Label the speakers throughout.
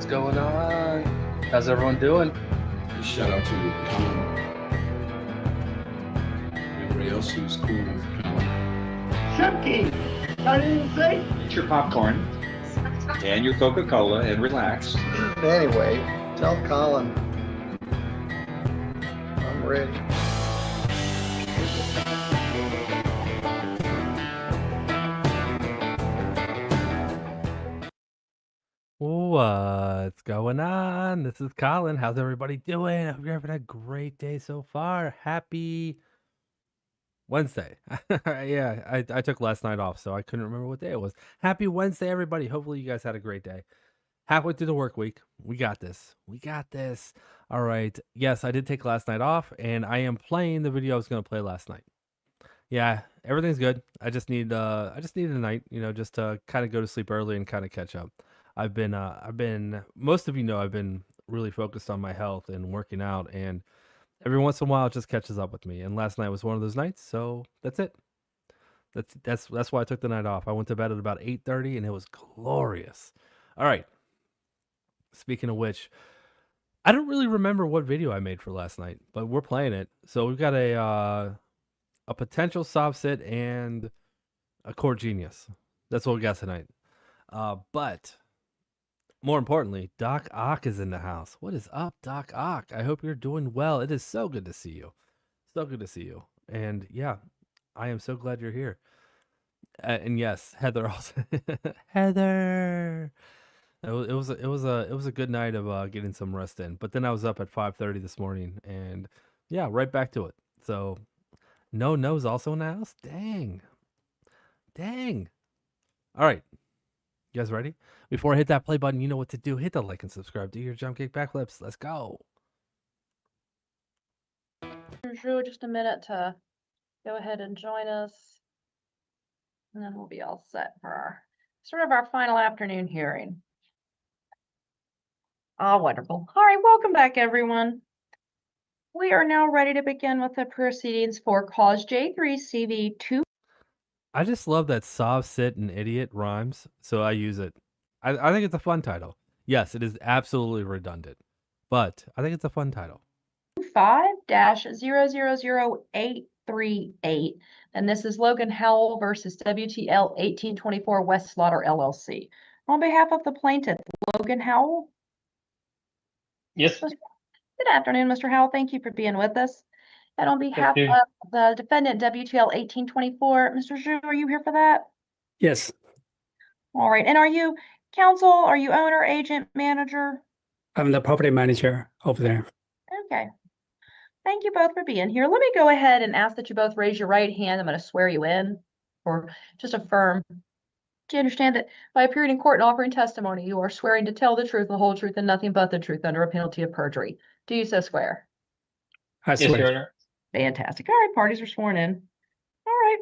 Speaker 1: going on? How's everyone doing?
Speaker 2: Shout out to Colin. Everybody else who's cool with Colin.
Speaker 3: Chunky! I didn't say.
Speaker 4: Get your popcorn and your Coca-Cola and relax.
Speaker 3: Anyway, tell Colin I'm ready.
Speaker 1: What's going on? This is Colin. How's everybody doing? I hope you're having a great day so far. Happy Wednesday. Yeah, I took last night off, so I couldn't remember what day it was. Happy Wednesday, everybody. Hopefully you guys had a great day. Halfway through the work week. We got this. We got this. All right. Yes, I did take last night off, and I am playing the video I was going to play last night. Yeah, everything's good. I just need a night, just to kind of go to sleep early and kind of catch up. I've been most of you know I've been really focused on my health and working out, and every once in a while it just catches up with me. And last night was one of those nights, so that's it. That's why I took the night off. I went to bed at about 8:30 and it was glorious. All right. Speaking of which, I don't really remember what video I made for last night, but we're playing it. So we've got a potential SovCit and a court genius. That's what we got tonight. But more importantly, Doc Ock is in the house. What is up, Doc Ock? I hope you're doing well. It is so good to see you. So good to see you. And yeah, I am so glad you're here. And yes, Heather also. Heather. It was a good night of getting some rest in. But then I was up at 5:30 this morning, and yeah, right back to it. So No's also in the house. Dang. All right. You guys ready? Before I hit that play button, you know what to do. Hit the like and subscribe. Do your jump kick backflips. Let's go.
Speaker 5: Drew, just a minute to go ahead and join us. And then we'll be all set for our final afternoon hearing. Wonderful. All right, welcome back, everyone. We are now ready to begin with the proceedings for cause J3CV2.
Speaker 1: I just love that SovCit and Idiot rhymes, so I use it. I think it's a fun title. Yes, it is absolutely redundant, but I think it's a fun title.
Speaker 5: 5-000838, and this is Logan Howell versus WTL 1824 West Slaughter LLC. On behalf of the plaintiff, Logan Howell.
Speaker 6: Yes.
Speaker 5: Good afternoon, Mr. Howell. Thank you for being with us. And on behalf
Speaker 6: you.
Speaker 5: of the defendant, WTL 1824, Mr. Zhu, are you here for that?
Speaker 6: Yes.
Speaker 5: All right. And are you counsel? Are you owner, agent, manager?
Speaker 6: I'm the property manager over there.
Speaker 5: Okay. Thank you both for being here. Let me go ahead and ask that you both raise your right hand. I'm going to swear you in, or just affirm. Do you understand that by appearing in court and offering testimony, you are swearing to tell the truth, the whole truth, and nothing but the truth under a penalty of perjury? Do you so swear?
Speaker 6: I Yes, swear. Your Honor.
Speaker 5: Fantastic. All right, parties are sworn in. All right.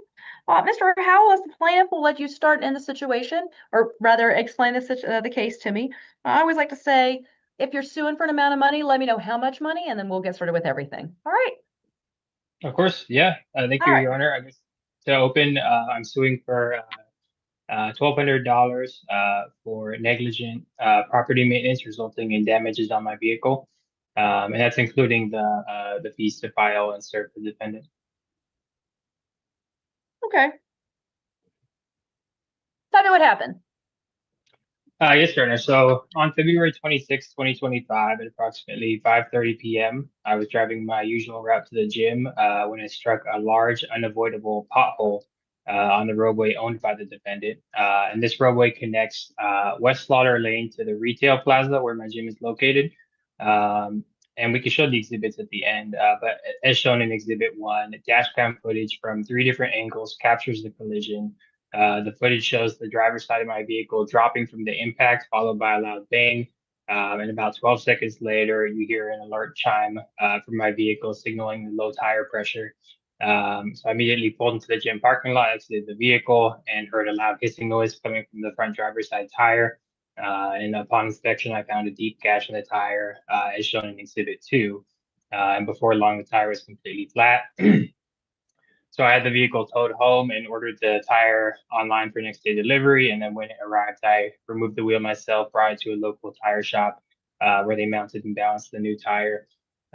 Speaker 5: Mr. Howell, as the plaintiff, will let you start in the situation, or rather explain the case to me. I always like to say, if you're suing for an amount of money, let me know how much money, and then we'll get started with everything. All right.
Speaker 6: Of course. Yeah. Thank you,
Speaker 5: All right.
Speaker 6: Your Honor. I guess to open, I'm suing for $1,200 for negligent property maintenance resulting in damages on my vehicle, and that's including the fees to file and serve the defendant.
Speaker 5: Okay. Tell me what happened.
Speaker 6: Yes, Your Honor. So on February 26, 2025, at approximately 5:30 p.m., I was driving my usual route to the gym when I struck a large, unavoidable pothole on the roadway owned by the defendant. And this roadway connects West Slaughter Lane to the retail plaza where my gym is located. And we can show the exhibits at the end, but as shown in Exhibit 1, dash cam footage from 3 different angles captures the collision. The footage shows the driver's side of my vehicle dropping from the impact, followed by a loud bang. And about 12 seconds later, you hear an alert chime from my vehicle signaling low tire pressure. So I immediately pulled into the gym parking lot, exited the vehicle, and heard a loud hissing noise coming from the front driver's side tire. And upon inspection, I found a deep gash in the tire, as shown in Exhibit 2. And before long, the tire was completely flat. So I had the vehicle towed home and ordered the tire online for next day delivery. And then when it arrived, I removed the wheel myself, brought it to a local tire shop where they mounted and balanced the new tire.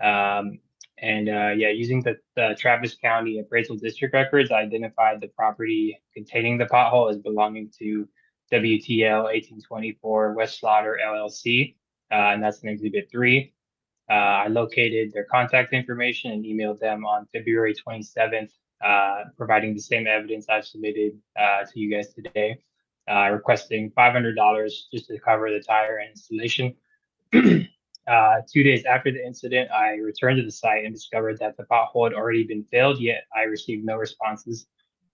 Speaker 6: Using the Travis County Appraisal District records, I identified the property containing the pothole as belonging to WTL 1824 West Slaughter LLC, and that's in Exhibit 3. I located their contact information and emailed them on February 27th, providing the same evidence I've submitted to you guys today, requesting $500 just to cover the tire and installation. 2 days after the incident, I returned to the site and discovered that the pothole had already been filled, yet I received no responses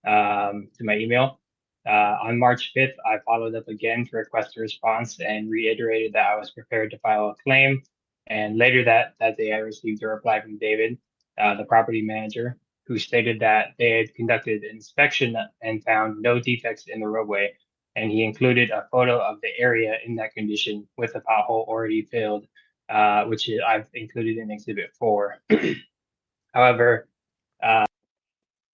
Speaker 6: to my email. On March 5th, I followed up again to request a response and reiterated that I was prepared to file a claim. And later that day, I received a reply from David, the property manager, who stated that they had conducted an inspection and found no defects in the roadway. And he included a photo of the area in that condition with the pothole already filled, which I've included in Exhibit 4. However,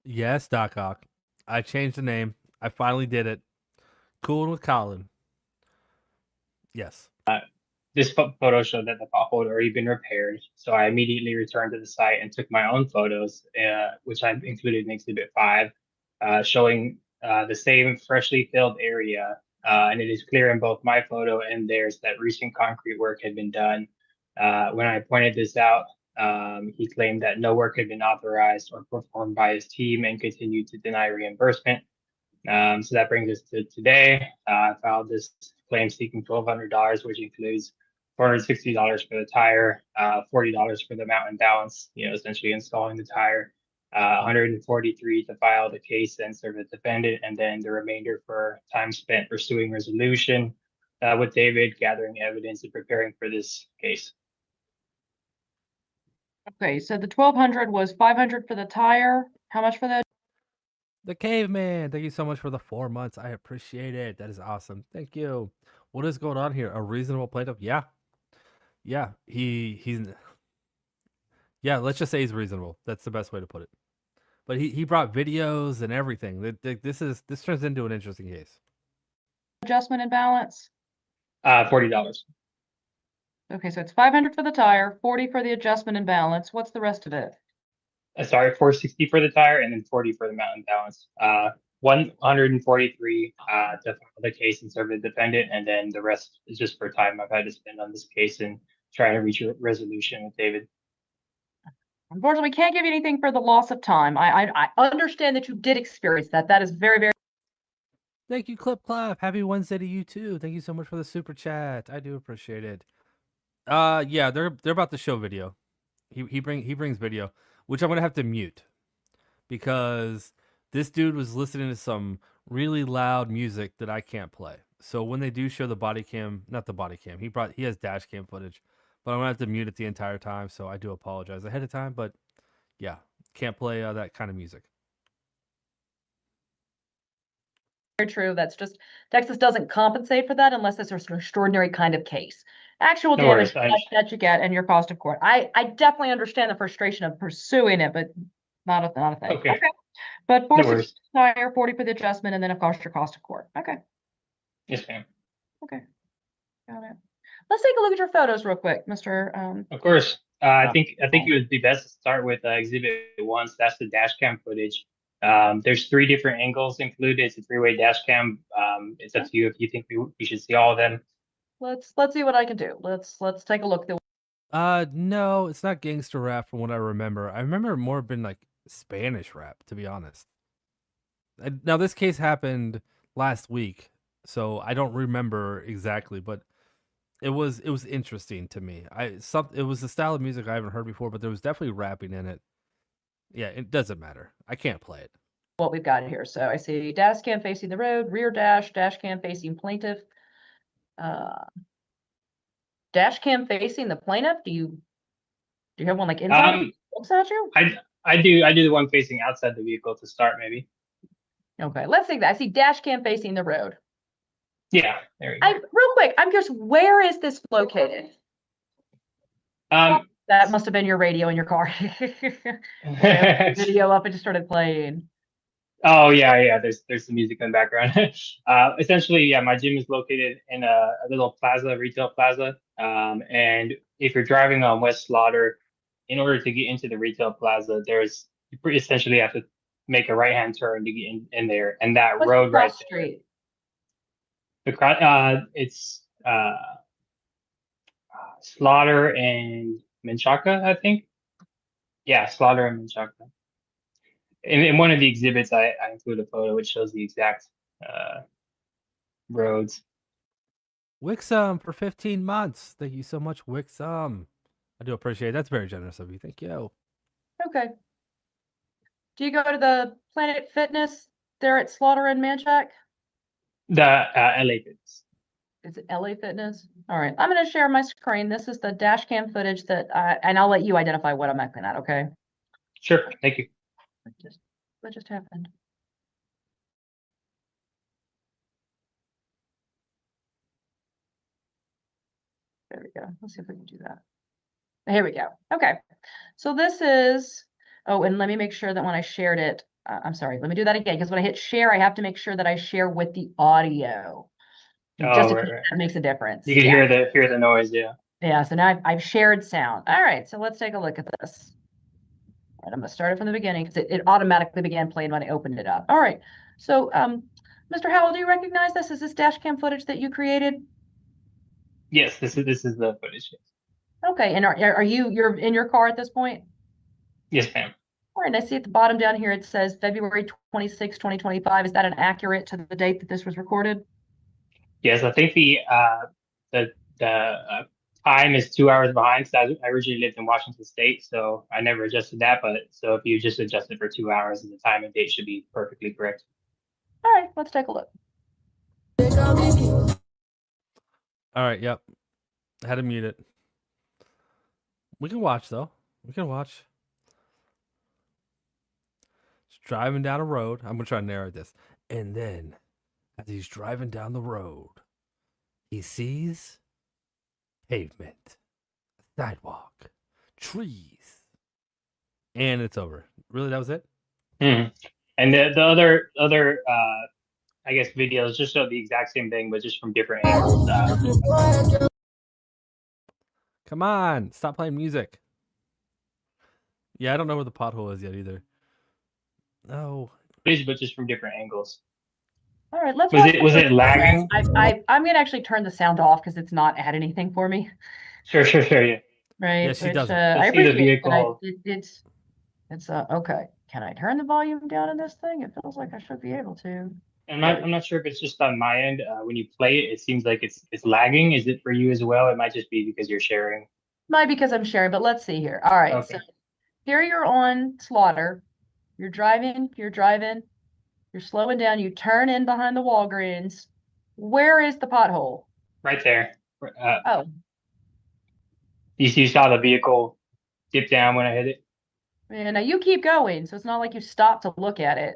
Speaker 1: Yes, Doc Ock. I changed the name. I finally did it. Cool with Colin. Yes.
Speaker 6: this photo showed that the pothole had already been repaired. So I immediately returned to the site and took my own photos, which I've included in Exhibit 5, showing the same freshly filled area. And it is clear in both my photo and theirs that recent concrete work had been done. When I pointed this out, he claimed that no work had been authorized or performed by his team and continued to deny reimbursement. So that brings us to today. I filed this claim seeking $1,200, which includes $460 for the tire, $40 for the mount and balance, essentially installing the tire, $143 to file the case and serve the defendant, and then the remainder for time spent pursuing resolution with David, gathering evidence and preparing for this case.
Speaker 5: Okay, so the 1,200 was 500 for the tire. How much for the?
Speaker 1: The caveman. Thank you so much for the 4 months. I appreciate it. That is awesome. Thank you. What is going on here? A reasonable plaintiff? Yeah. Yeah. He's yeah, let's just say he's reasonable. That's the best way to put it. But he brought videos and everything. This turns into an interesting case.
Speaker 5: Adjustment and balance.
Speaker 6: $40.
Speaker 5: Okay, so it's 500 for the tire, 40 for the adjustment and balance. What's the rest of it?
Speaker 6: Sorry, $460 for the tire and then 40 for the mount and balance. 143 to file the case and serve the defendant, and then the rest is just for time I've had to spend on this case and trying to reach a resolution with David.
Speaker 5: Unfortunately, we can't give you anything for the loss of time. I understand that you did experience that. That is very, very.
Speaker 1: Thank you, Clip Clap. Happy Wednesday to you too. Thank you so much for the super chat. I do appreciate it. Yeah, they're about to show video. He brings video, which I'm gonna have to mute because this dude was listening to some really loud music that I can't play. So when they do show the body cam, not the body cam, he has dash cam footage, but I'm gonna have to mute it the entire time. So I do apologize ahead of time, but yeah, can't play that kind of music.
Speaker 5: Very true. That's just Texas doesn't compensate for that unless it's an extraordinary kind of case. Actual
Speaker 6: No worries,
Speaker 5: damage that you get and your cost of court. I definitely understand the frustration of pursuing it, but not a thing.
Speaker 6: Okay.
Speaker 5: But
Speaker 6: No
Speaker 5: 460
Speaker 6: worries.
Speaker 5: tire, 40 for the adjustment, and then of course your cost of court. Okay.
Speaker 6: Yes, ma'am.
Speaker 5: Okay. Got it. Let's take a look at your photos real quick, Mr.
Speaker 6: Of course. I think it would be best to start with Exhibit 1. So that's the dash cam footage. There's 3 different angles included. It's a 3-way dash cam. It's up to you if you think we should see all of them.
Speaker 5: Let's see what I can do. Let's take a look.
Speaker 1: No, it's not gangster rap from what I remember. I remember it more been like Spanish rap, to be honest. Now this case happened last week, so I don't remember exactly, but it was interesting to me. It was a style of music I haven't heard before, but there was definitely rapping in it. Yeah, it doesn't matter. I can't play it.
Speaker 5: What we've got here. So I see dash cam facing the road, rear dash cam facing plaintiff. Dash cam facing the plaintiff. Do you have one like inside looks at you?
Speaker 6: I do the one facing outside the vehicle to start, maybe.
Speaker 5: Okay, let's see that. I see dash cam facing the road.
Speaker 6: Yeah, there we go.
Speaker 5: Real quick, I'm curious, where is this located? That must have been your radio in your car. Okay, video up and just started playing.
Speaker 6: Oh yeah. There's some music in the background. Essentially, yeah, my gym is located in a little plaza, retail plaza. And if you're driving on West Slaughter, in order to get into the retail plaza, you essentially have to make a right-hand turn to get in there. And that
Speaker 5: What's the
Speaker 6: road right
Speaker 5: cross
Speaker 6: there,
Speaker 5: street?
Speaker 6: it's Slaughter and Menchaca, I think. Yeah, Slaughter and Menchaca. In one of the exhibits, I include a photo which shows the exact roads.
Speaker 1: Wixom for 15 months. Thank you so much, Wixom. I do appreciate it. That's very generous of you. Thank you.
Speaker 5: Okay. Do you go to the Planet Fitness there at Slaughter and Manchac?
Speaker 6: The LA Fitness.
Speaker 5: Is it LA Fitness? All right, I'm going to share my screen. This is the dash cam footage that and I'll let you identify what I'm looking at, okay?
Speaker 6: Sure, thank you.
Speaker 5: What just happened? There we go. Let's see if we can do that. Here we go. Okay. So this is, oh, and let me make sure that when I shared it, I'm sorry, let me do that again, because when I hit share, I have to make sure that I share with the audio. Just in case that makes a difference.
Speaker 6: You can hear the noise, yeah.
Speaker 5: Yeah, so now I've shared sound. All right, so let's take a look at this. All right, I'm gonna start it from the beginning because it automatically began playing when I opened it up. All right, so Mr. Howell, do you recognize this? Is this dash cam footage that you created?
Speaker 6: Yes, this is the footage.
Speaker 5: Okay, and you're in your car at this point?
Speaker 6: Yes, ma'am.
Speaker 5: All right, and I see at the bottom down here it says February 26, 2025. Is that an accurate to the date that this was recorded?
Speaker 6: Yes, I think the time is 2 hours behind. So I originally lived in Washington State, so I never adjusted that. But so if you just adjust it for 2 hours, the time and date should be perfectly correct.
Speaker 5: All right, let's take a look.
Speaker 1: All right, yep. I had to mute it. We can watch, though. We can watch. He's driving down a road. I'm going to try to narrate this. And then, as he's driving down the road, he sees pavement, sidewalk, trees, and it's over. Really, that was it?
Speaker 6: Mm-hmm. And the other I guess videos just show the exact same thing, but just from different angles.
Speaker 1: Come on, stop playing music. Yeah, I don't know where the pothole is yet either. No.
Speaker 6: But just from different angles.
Speaker 5: All right, let's.
Speaker 6: Was it lagging?
Speaker 5: I'm gonna actually turn the sound off because it's not add anything for me.
Speaker 6: Sure, yeah.
Speaker 5: Right.
Speaker 1: Yeah, she
Speaker 5: which,
Speaker 1: doesn't.
Speaker 5: I
Speaker 6: See the
Speaker 5: appreciate
Speaker 6: vehicle.
Speaker 5: it, it's okay. Can I turn the volume down in this thing? It feels like I should be able to.
Speaker 6: I'm not sure if it's just on my end. When you play it, it seems like it's lagging. Is it for you as well? It might just be because you're sharing.
Speaker 5: Might be because I'm sharing, but let's see here. All right,
Speaker 6: Okay.
Speaker 5: so here you're on Slaughter. You're driving, you're slowing down, you turn in behind the Walgreens. Where is the pothole?
Speaker 6: Right there.
Speaker 5: Oh.
Speaker 6: You saw the vehicle dip down when I hit it?
Speaker 5: Yeah, now you keep going, so it's not like you stop to look at it.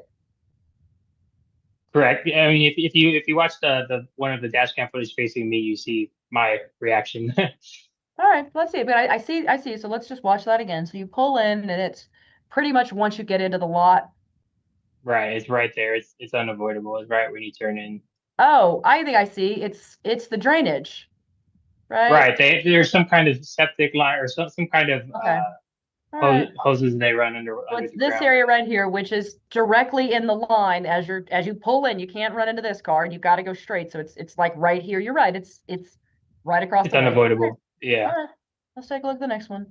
Speaker 6: Correct. I mean, if you watch the one of the dash cam footage facing me, you see my reaction.
Speaker 5: All right, let's see. But I see. So let's just watch that again. So you pull in, and it's pretty much once you get into the lot.
Speaker 6: Right, it's right there. It's unavoidable. It's right when you turn in.
Speaker 5: Oh, I think I see. It's the drainage, right?
Speaker 6: Right. There's some kind of septic line or some kind of
Speaker 5: Okay. Right.
Speaker 6: hoses they run under.
Speaker 5: So
Speaker 6: under
Speaker 5: it's
Speaker 6: the
Speaker 5: this
Speaker 6: ground.
Speaker 5: area right here, which is directly in the line as you pull in. You can't run into this car, and you've got to go straight. So it's like right here. You're right. It's right across.
Speaker 6: It's
Speaker 5: the way.
Speaker 6: unavoidable. Yeah.
Speaker 5: All right. Let's take a look at the next one.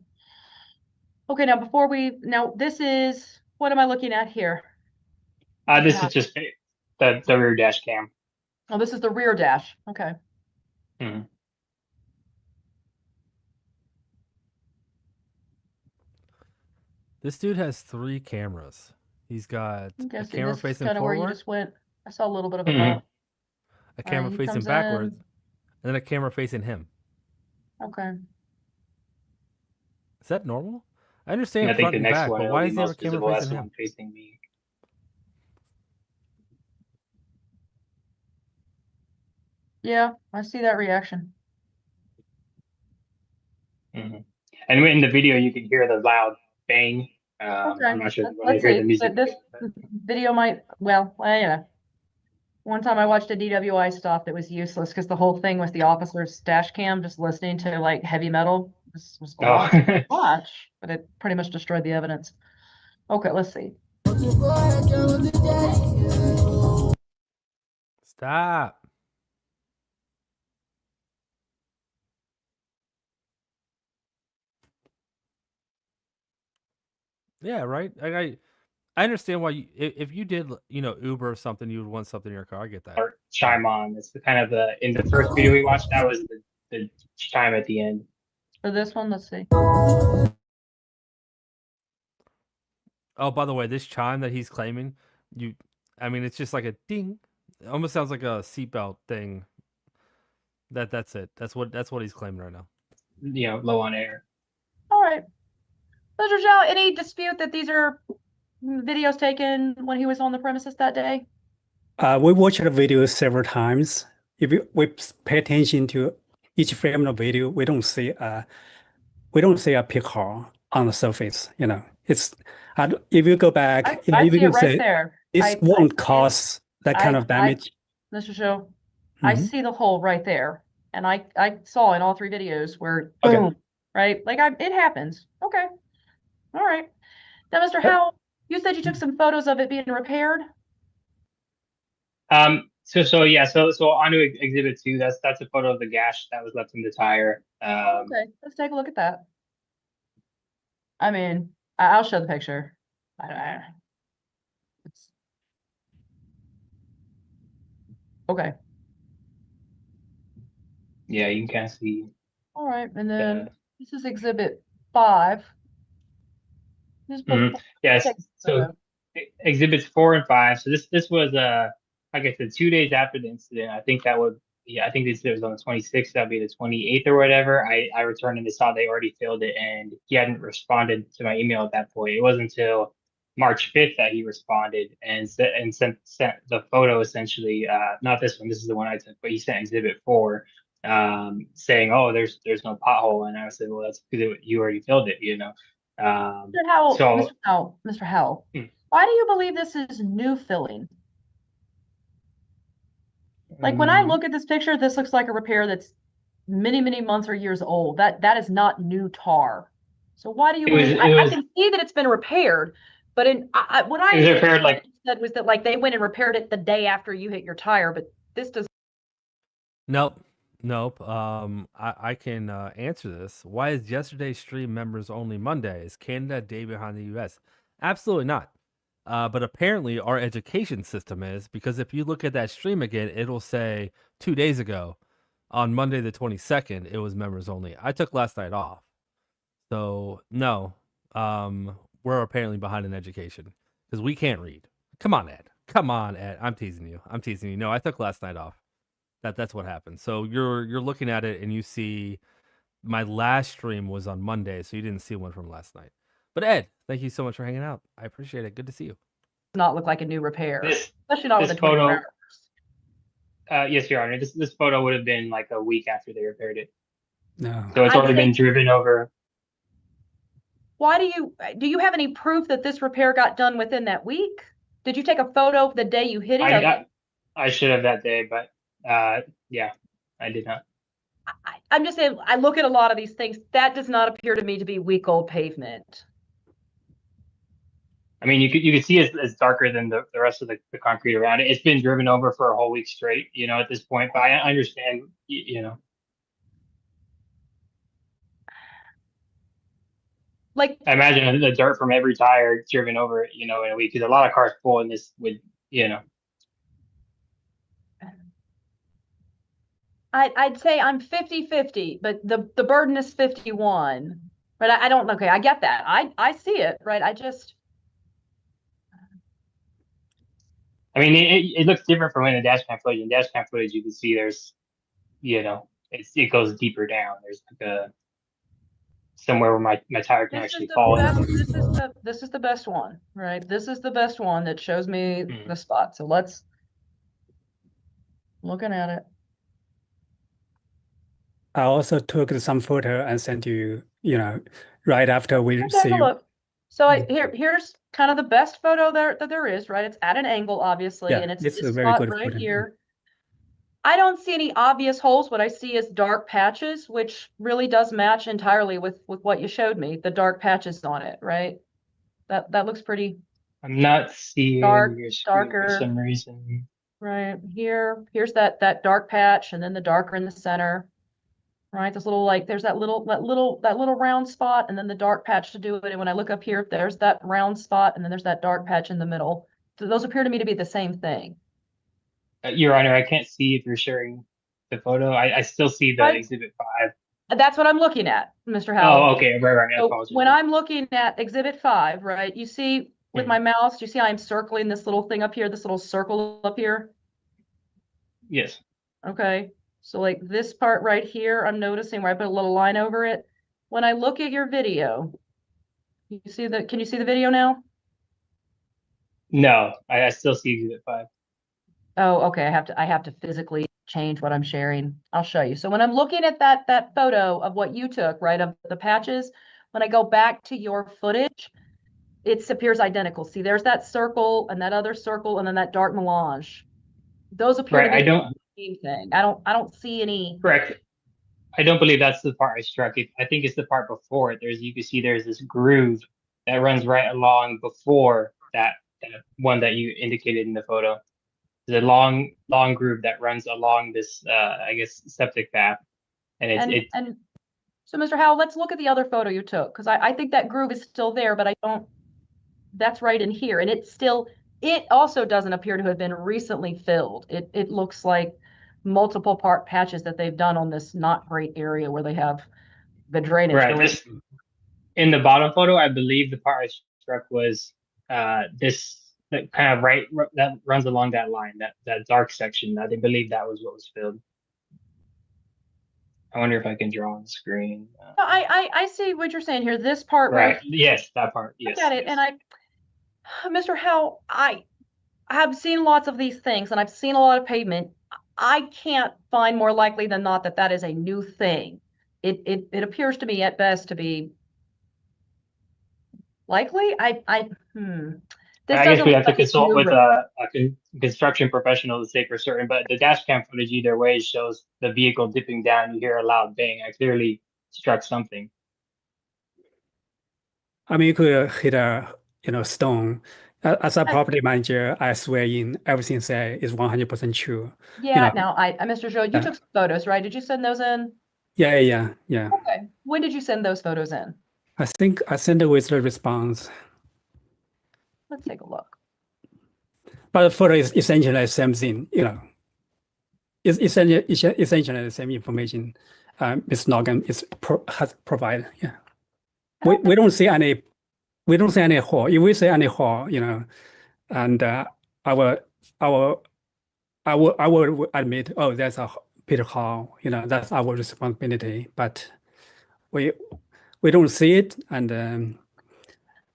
Speaker 5: Okay, now this is, what am I looking at here?
Speaker 6: This is just the rear dash cam.
Speaker 5: Oh, this is the rear dash. Okay.
Speaker 6: Mm-hmm.
Speaker 1: This dude has 3 cameras. He's got a camera facing
Speaker 5: forward. Where you just went. I saw a little bit of a
Speaker 1: a camera facing backwards, and then a camera facing him.
Speaker 5: Okay.
Speaker 1: Is that normal? I understand
Speaker 6: I think
Speaker 1: front
Speaker 6: the
Speaker 1: and
Speaker 6: next
Speaker 1: back,
Speaker 6: one
Speaker 1: but
Speaker 6: will
Speaker 1: why
Speaker 6: be
Speaker 1: is there a
Speaker 6: most
Speaker 1: camera
Speaker 6: visible. That's
Speaker 1: facing
Speaker 6: the
Speaker 1: him?
Speaker 6: one facing me.
Speaker 5: Yeah, I see that reaction.
Speaker 6: Mm-hmm. And in the video, you can hear the loud bang.
Speaker 5: Okay,
Speaker 6: I'm not sure when
Speaker 5: let's
Speaker 6: I hear
Speaker 5: see,
Speaker 6: the music.
Speaker 5: but this video might, well, yeah. One time I watched a DWI stop that was useless because the whole thing was the officer's dash cam just listening to like heavy metal. This was a lot to watch, but it pretty much destroyed the evidence. Okay, let's see.
Speaker 1: Stop. Yeah, right. I understand why if you did, Uber or something, you would want something in your car. I get that.
Speaker 6: Or chime on. It's the kind of in the first video we watched, that was the chime at the end.
Speaker 5: For this one, let's see.
Speaker 1: Oh, by the way, this chime that he's claiming, it's just like a ding. It almost sounds like a seatbelt thing. That's it. That's what he's claiming right now.
Speaker 6: Low on air.
Speaker 5: All right. Mr. Zhao, any dispute that these are videos taken when he was on the premises that day?
Speaker 7: We watched the video several times. If we pay attention to each frame of the video, we don't see a pig hole on the surface. It's if you go back,
Speaker 5: I
Speaker 7: you
Speaker 5: see it
Speaker 7: can
Speaker 5: right
Speaker 7: say
Speaker 5: there.
Speaker 7: this won't cause that kind of damage.
Speaker 5: Mr. Zhao, I
Speaker 7: Mhm.
Speaker 5: see the hole right there. And I saw in all three videos where
Speaker 7: Okay.
Speaker 5: boom, right? Like it happens. Okay. All right. Now, Mr. Howell, you said you took some photos of it being repaired.
Speaker 6: So onto exhibit 2, that's a photo of the gash that was left in the tire.
Speaker 5: Okay, let's take a look at that. I mean, I'll show the picture. Okay.
Speaker 6: Yeah, you can kind of see.
Speaker 5: All right, and then this is exhibit 5.
Speaker 6: Yes. So exhibits 4 and 5. So this was like I said, 2 days after the incident. I think this was on the 26th. That'd be the 28th or whatever. I returned and saw they already filled it, and he hadn't responded to my email at that point. It wasn't until March 5th that he responded and sent the photo, essentially. Not this one. This is the one I took, but he sent exhibit 4, saying, "Oh, there's no pothole," and I said, "Well, that's because you already filled it,
Speaker 5: Mr. Howell, Mr. Howell, why do you believe this is new filling? Like when I look at this picture, this looks like a repair that's many, many months or years old. That is not new tar. So why do you believe? I can see that it's been repaired, but what I
Speaker 6: repaired, like,
Speaker 5: said was that like they went and repaired it the day after you hit your tire, but this does.
Speaker 1: Nope. I can answer this. Why is yesterday's stream members only Monday? Is Canada a day behind the US? Absolutely not. But apparently our education system is, because if you look at that stream again, it'll say 2 days ago on Monday the 22nd, it was members only. I took last night off. So no, we're apparently behind in education because we can't read. Come on, Ed. I'm teasing you. No, I took last night off. That's what happened. So you're looking at it and you see my last stream was on Monday, so you didn't see one from last night. But Ed, thank you so much for hanging out. I appreciate it. Good to see you.
Speaker 5: Not look like a new repair, especially not with
Speaker 6: this
Speaker 5: a 24
Speaker 6: photo.
Speaker 5: hours.
Speaker 6: Yes, Your Honor. This photo would have been like a week after they repaired it.
Speaker 7: No.
Speaker 6: So it's already been driven over.
Speaker 5: Why do you have any proof that this repair got done within that week? Did you take a photo the day you hit it?
Speaker 6: I should have that day, but yeah, I did not.
Speaker 5: I'm just saying, I look at a lot of these things. That does not appear to me to be week old pavement.
Speaker 6: I mean, you could see it's darker than the rest of the concrete around it. It's been driven over for a whole week straight, at this point. But I understand,
Speaker 5: Like,
Speaker 6: I imagine the dirt from every tire driven over it, in a week, because a lot of cars pull in this with,
Speaker 5: I'd say I'm 50-50, but the burden is 51. But I don't, okay, I get that. I see it, right?
Speaker 6: I mean, it looks different from in the dash cam footage. In dash cam footage, you can see there's, it goes deeper down. There's like somewhere where my tire can actually fall in.
Speaker 5: This is the best one, right? This is the best one that shows me the spot. So let's looking at it.
Speaker 7: I also took some photo and sent you, right after we
Speaker 5: Let's take a
Speaker 7: received.
Speaker 5: look. So here's kind of the best photo that there is, right? It's at an angle, obviously,
Speaker 7: Yeah,
Speaker 5: and it's
Speaker 7: it's
Speaker 5: this
Speaker 7: a very
Speaker 5: spot
Speaker 7: good
Speaker 5: right
Speaker 7: photo.
Speaker 5: here. I don't see any obvious holes. What I see is dark patches, which really does match entirely with what you showed me, the dark patches on it, right? That looks pretty
Speaker 6: I'm not seeing
Speaker 5: dark,
Speaker 6: your screen for
Speaker 5: darker,
Speaker 6: some reason.
Speaker 5: right here. Here's that dark patch, and then the darker in the center, right? This little there's that little round spot, and then the dark patch to do it. And when I look up here, there's that round spot, and then there's that dark patch in the middle. So those appear to me to be the same thing.
Speaker 6: Your Honor, I can't see if you're sharing the photo. I still see the
Speaker 5: Right.
Speaker 6: Exhibit 5.
Speaker 5: That's what I'm looking at, Mr. Howell.
Speaker 6: Oh, okay, right. I
Speaker 5: So
Speaker 6: apologize.
Speaker 5: when I'm looking at Exhibit 5, right, you see with my mouse, do you see I'm circling this little thing up here, this little circle up here?
Speaker 6: Yes.
Speaker 5: Okay, so like this part right here, I'm noticing where I put a little line over it. When I look at your video, can you see the video now?
Speaker 6: No, I still see Exhibit 5.
Speaker 5: Oh, okay, I have to physically change what I'm sharing. I'll show you. So when I'm looking at that photo of what you took, right, of the patches, when I go back to your footage, it appears identical. See, there's that circle and that other circle and then that dark melange. Those appear to
Speaker 6: Right,
Speaker 5: be the same thing. I don't see any.
Speaker 6: correct. I don't believe that's the part I struck. I think it's the part before it. You can see there's this groove that runs right along before that one that you indicated in the photo. There's a long groove that runs along this, I guess, septic path. And
Speaker 5: so, Mr. Howell, let's look at the other photo you took, because I think that groove is still there, but I don't, that's right in here. And it also doesn't appear to have been recently filled. It looks like multiple part patches that they've done on this not great area where they have the drainage.
Speaker 6: right, in the bottom photo, I believe the part I struck was this that kind of that runs along that line, that dark section. I believe that was what was filled. I wonder if I can draw on the screen.
Speaker 5: I see what you're saying here. This part right.
Speaker 6: Yes, that part. Yes.
Speaker 5: I got it.
Speaker 6: Yes.
Speaker 5: And Mr. Howell, I have seen lots of these things, and I've seen a lot of pavement. I can't find more likely than not that is a new thing. It appears to me at best to be likely.
Speaker 6: I guess we have to consult with a construction professional to say for certain, but the dash cam footage either way shows the vehicle dipping down. You hear a loud bang. I clearly struck something.
Speaker 7: I mean, you could hit a stone. As a property manager, I swear in everything say is 100% true.
Speaker 5: Yeah. Now, Mr. Joe, you took some photos, right? Did you send those in?
Speaker 7: Yeah.
Speaker 5: Okay. When did you send those photos in?
Speaker 7: I think I sent it with the response.
Speaker 5: Let's take a look.
Speaker 7: But the photo is essentially the same thing, It's essentially the same information. Ms. Nogan has provided. Yeah. We don't see any hole. If we see any hole, and I will admit, oh, that's a pit hole. That's our responsibility. But we don't see it, and.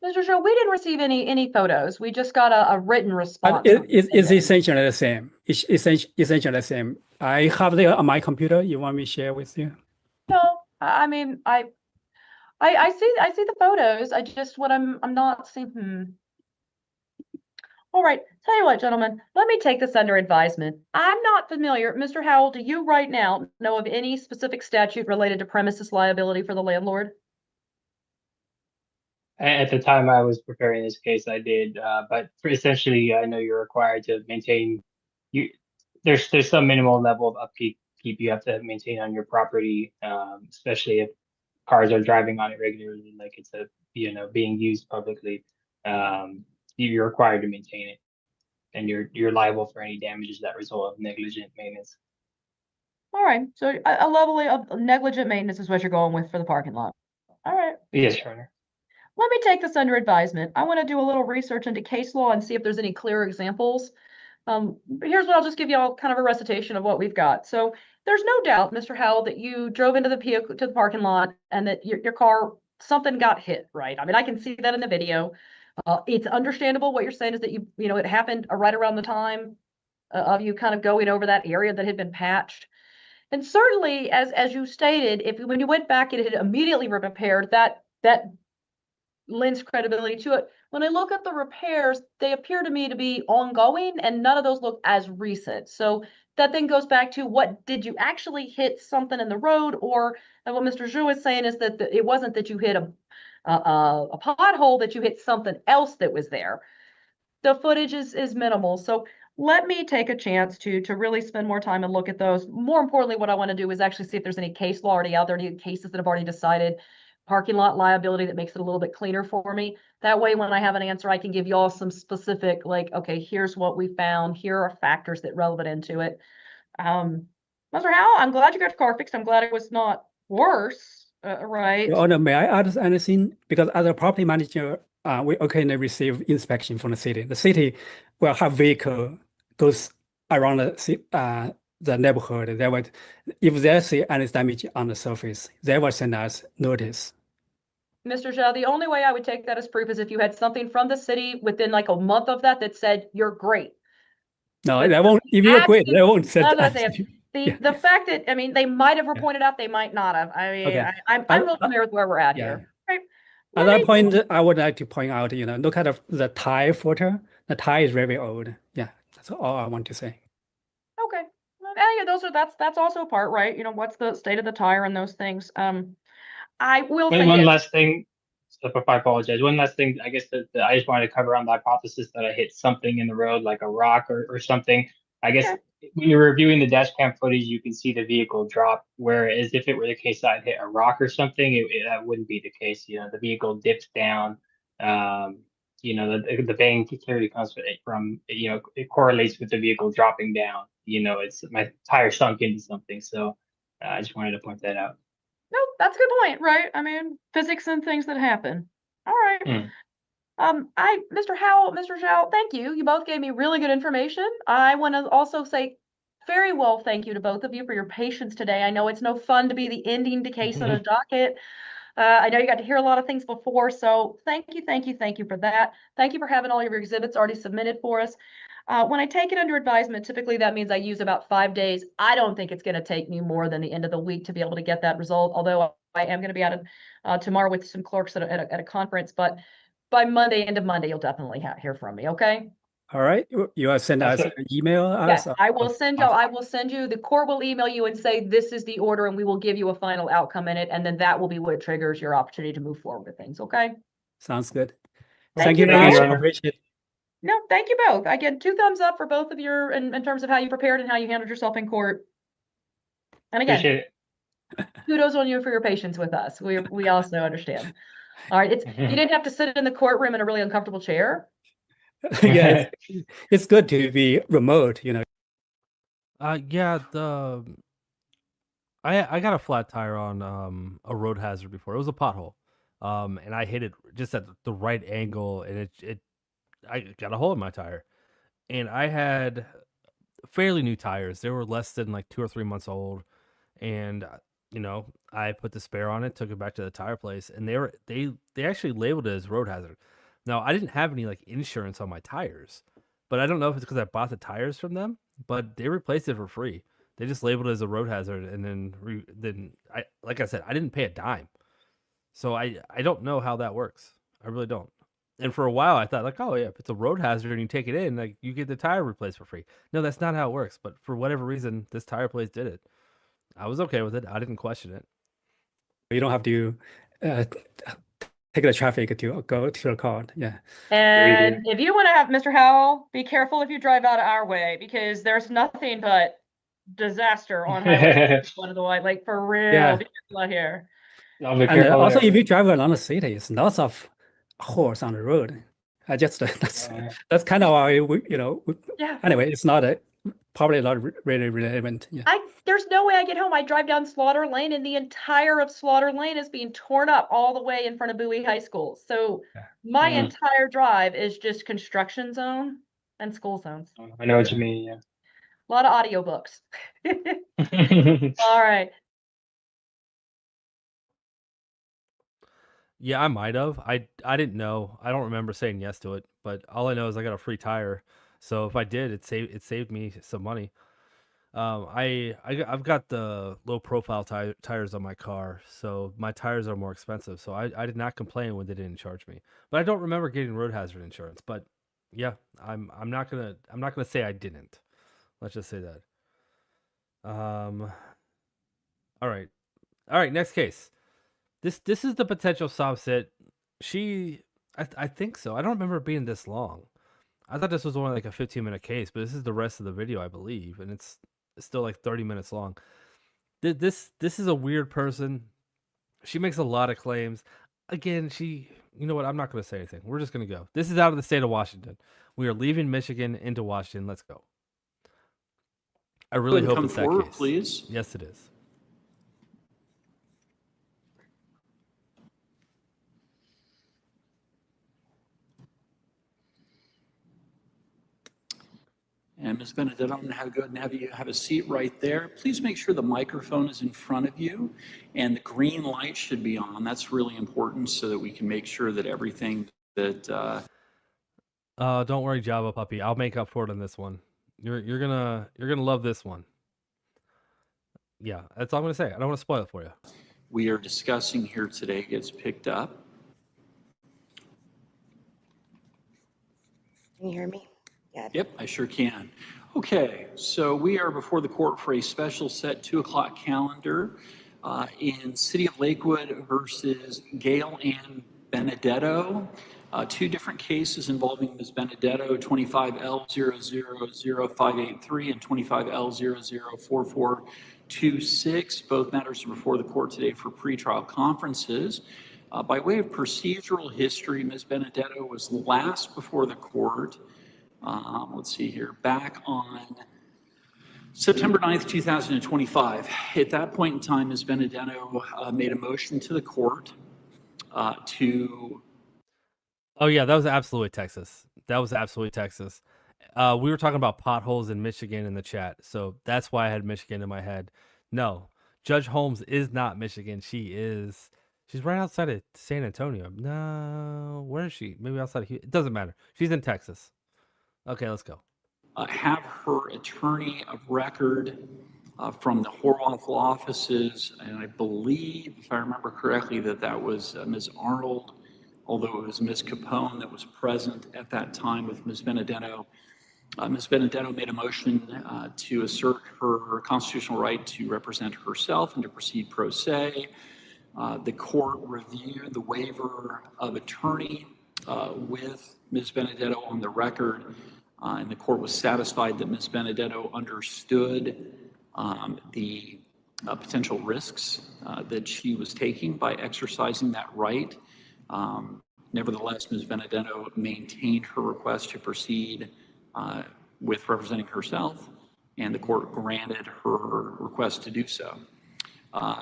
Speaker 5: Mr. Joe, we didn't receive any photos. We just got a written response.
Speaker 7: It's essentially the same. It's essentially the same. I have it on my computer. You want me to share with you?
Speaker 5: No, I mean, I see the photos. I just I'm not seeing. All right, tell you what, gentlemen, let me take this under advisement. I'm not familiar. Mr. Howell, do you right now know of any specific statute related to premises liability for the landlord?
Speaker 6: At the time I was preparing this case, I did, but essentially, I know you're required to maintain. There's some minimal level of upkeep you have to maintain on your property, especially if cars are driving on it regularly, like it's being used publicly. You're required to maintain it, and you're liable for any damages that result of negligent maintenance.
Speaker 5: All right, so a level of negligent maintenance is what you're going with for the parking lot. All right.
Speaker 6: Yes, Your Honor.
Speaker 5: Let me take this under advisement. I want to do a little research into case law and see if there's any clear examples. Here's what I'll just give you all kind of a recitation of what we've got. So there's no doubt, Mr. Howell, that you drove into the parking lot and that your car, something got hit, right? I mean, I can see that in the video. It's understandable. What you're saying is that it happened right around the time of you kind of going over that area that had been patched. And certainly, as you stated, when you went back, it had immediately repaired, that lends credibility to it. When I look at the repairs, they appear to me to be ongoing, and none of those look as recent. So that then goes back to, what did you actually hit something in the road? Or, and what Mr. Zhu is saying is that it wasn't that you hit a pothole, that you hit something else that was there. The footage is minimal. So let me take a chance to really spend more time and look at those. More importantly, what I want to do is actually see if there's any case law already out there, any cases that have already decided parking lot liability that makes it a little bit cleaner for me. That way, when I have an answer, I can give y'all some specific, like, okay, here's what we found. Here are factors that relevant into it. Mr. Howell, I'm glad you got your car fixed. I'm glad it was not worse, right?
Speaker 7: Your Honor, may I add anything? Because as a property manager, we occasionally receive inspection from the city. The city will have vehicle goes around the neighborhood. They would, if they see any damage on the surface, they will send us notice.
Speaker 5: Mr. Zhao, the only way I would take that as proof is if you had something from the city within like a month of that said, you're great.
Speaker 7: No,
Speaker 5: But
Speaker 7: they won't. If you're great, they won't send
Speaker 5: that's what I'm
Speaker 7: us.
Speaker 5: saying.
Speaker 7: Yeah.
Speaker 5: The fact that, I mean, they might have reported out, they might not have. I mean,
Speaker 7: Okay.
Speaker 5: I'm real familiar with where we're at here. Right.
Speaker 7: At that point, I would like to point out, look at the tire photo. The tire is very old. Yeah, that's all I want to say.
Speaker 5: Okay. Well, yeah, that's also a part, right? What's the state of the tire and those things. I will say
Speaker 6: One
Speaker 5: this.
Speaker 6: last thing. So if I apologize, one last thing, I guess that I just wanted to cover on the hypothesis that I hit something in the road, like a rock or something. I guess when you're reviewing the dash cam footage, you can see the vehicle drop. Whereas if it were the case that I'd hit a rock or something, that wouldn't be the case. The vehicle dips down. The bang clearly comes from it correlates with the vehicle dropping down. It's my tire sunk into something. So I just wanted to point that out.
Speaker 5: No, that's a good point, right? I mean, physics and things that happen. All right. Mr. Howell, Mr. Zhao, thank you. You both gave me really good information. I want to also say very well thank you to both of you for your patience today. I know it's no fun to be the ending to case on a docket. I know you got to hear a lot of things before, so thank you for that. Thank you for having all of your exhibits already submitted for us. When I take it under advisement, typically that means I use about 5 days. I don't think it's going to take me more than the end of the week to be able to get that result, although I am going to be out tomorrow with some clerks at a conference, but by end of Monday, you'll definitely hear from me, okay?
Speaker 7: All right, you will send us an email.
Speaker 5: Yes, I will send you, the court will email you and say, this is the order, and we will give you a final outcome in it, and then that will be what triggers your opportunity to move forward with things, okay?
Speaker 7: Sounds good.
Speaker 5: Thank
Speaker 7: you
Speaker 5: you,
Speaker 7: very much.
Speaker 6: Your Honor.
Speaker 7: Appreciate it.
Speaker 5: No, thank you both. I get 2 thumbs up for both of your, in terms of how you prepared and how you handled yourself in court. And again,
Speaker 6: Appreciate it.
Speaker 5: kudos on you for your patience with us. We also understand. All right, you didn't have to sit in the courtroom in a really uncomfortable chair.
Speaker 7: Yeah, it's good to be remote.
Speaker 1: Yeah, I got a flat tire on a road hazard before. It was a pothole. And I hit it just at the right angle, and I got a hole in my tire. And I had fairly new tires. They were less than like 2 or 3 months old. And I put the spare on it, took it back to the tire place, and they actually labeled it as road hazard. Now, I didn't have any like insurance on my tires, but I don't know if it's because I bought the tires from them, but they replaced it for free. They just labeled it as a road hazard, and then like I said, I didn't pay a dime. So I don't know how that works. I really don't. And for a while, I thought like, oh yeah, if it's a road hazard and you take it in, like you get the tire replaced for free. No, that's not how it works. But for whatever reason, this tire place did it. I was okay with it. I didn't question it.
Speaker 7: You don't have to take the traffic to go to the court. Yeah.
Speaker 5: And if you want to have Mr. Howell, be careful if you drive out of our way, because there's nothing but disaster on highway one of the way. Like for real,
Speaker 7: Yeah.
Speaker 5: be careful out here.
Speaker 6: I'll be
Speaker 7: And
Speaker 6: careful
Speaker 7: also,
Speaker 6: there.
Speaker 7: if you drive around the city, it's lots of horse on the road. That's kind of why
Speaker 5: Yeah.
Speaker 7: Anyway, it's not probably not really relevant. Yeah.
Speaker 5: There's no way I get home. I drive down Slaughter Lane, and the entire of Slaughter Lane is being torn up all the way in front of Bowie High School. So my entire drive is just construction zone and school zones.
Speaker 6: I know what you mean. Yeah.
Speaker 5: A lot of audiobooks. All right.
Speaker 1: Yeah, I might have. I didn't know. I don't remember saying yes to it, but all I know is I got a free tire. So if I did, it saved me some money. I've got the low profile tires on my car, so my tires are more expensive. So I did not complain when they didn't charge me. But I don't remember getting road hazard insurance. But yeah, I'm not gonna say I didn't. Let's just say that. All right, Next case. This is the potential SovCit. I think so. I don't remember it being this long. I thought this was only like a 15-minute case, but this is the rest of the video, I believe, and it's still like 30 minutes long. This is a weird person. She makes a lot of claims. Again, you know what? I'm not going to say anything. We're just going to go. This is out of the state of Washington. We are leaving Michigan into Washington. Let's go. I really hope it's that case.
Speaker 8: Please.
Speaker 1: Yes, it is.
Speaker 8: And Ms. Benedetto, I'm going to go ahead and have you have a seat right there. Please make sure the microphone is in front of you and the green light should be on. That's really important so that we can make sure that everything that...
Speaker 1: Don't worry, Java Puppy. I'll make up for it on this one. You're gonna love this one. Yeah, that's all I'm gonna say. I don't want to spoil it for you.
Speaker 8: we are discussing here today gets picked up.
Speaker 9: Can you hear me? Yeah.
Speaker 8: Yep, I sure can. Okay, so we are before the court for a special set 2 o'clock calendar in City of Lakewood versus Gail Ann Benedetto. 2 different cases involving Ms. Benedetto, 25L000583 and 25L004426. Both matters are before the court today for pretrial conferences. By way of procedural history, Ms. Benedetto was last before the court, let's see here, back on September 9th, 2025. At that point in time, Ms. Benedetto made a motion to the court to...
Speaker 1: Oh yeah, that was absolutely Texas. That was absolutely Texas. We were talking about potholes in Michigan in the chat, so that's why I had Michigan in my head. No, Judge Holmes is not Michigan. She's right outside of San Antonio. No, where is she? Maybe outside of Houston. It doesn't matter. She's in Texas. Okay, let's go.
Speaker 8: Have her attorney of record from the Horwath law offices, and I believe, if I remember correctly, that was Ms. Arnold, although it was Ms. Capone that was present at that time with Ms. Benedetto. Ms. Benedetto made a motion to assert her constitutional right to represent herself and to proceed pro se. The court reviewed the waiver of attorney with Ms. Benedetto on the record, and the court was satisfied that Ms. Benedetto understood the potential risks that she was taking by exercising that right. Nevertheless, Ms. Benedetto maintained her request to proceed with representing herself, and the court granted her request to do so.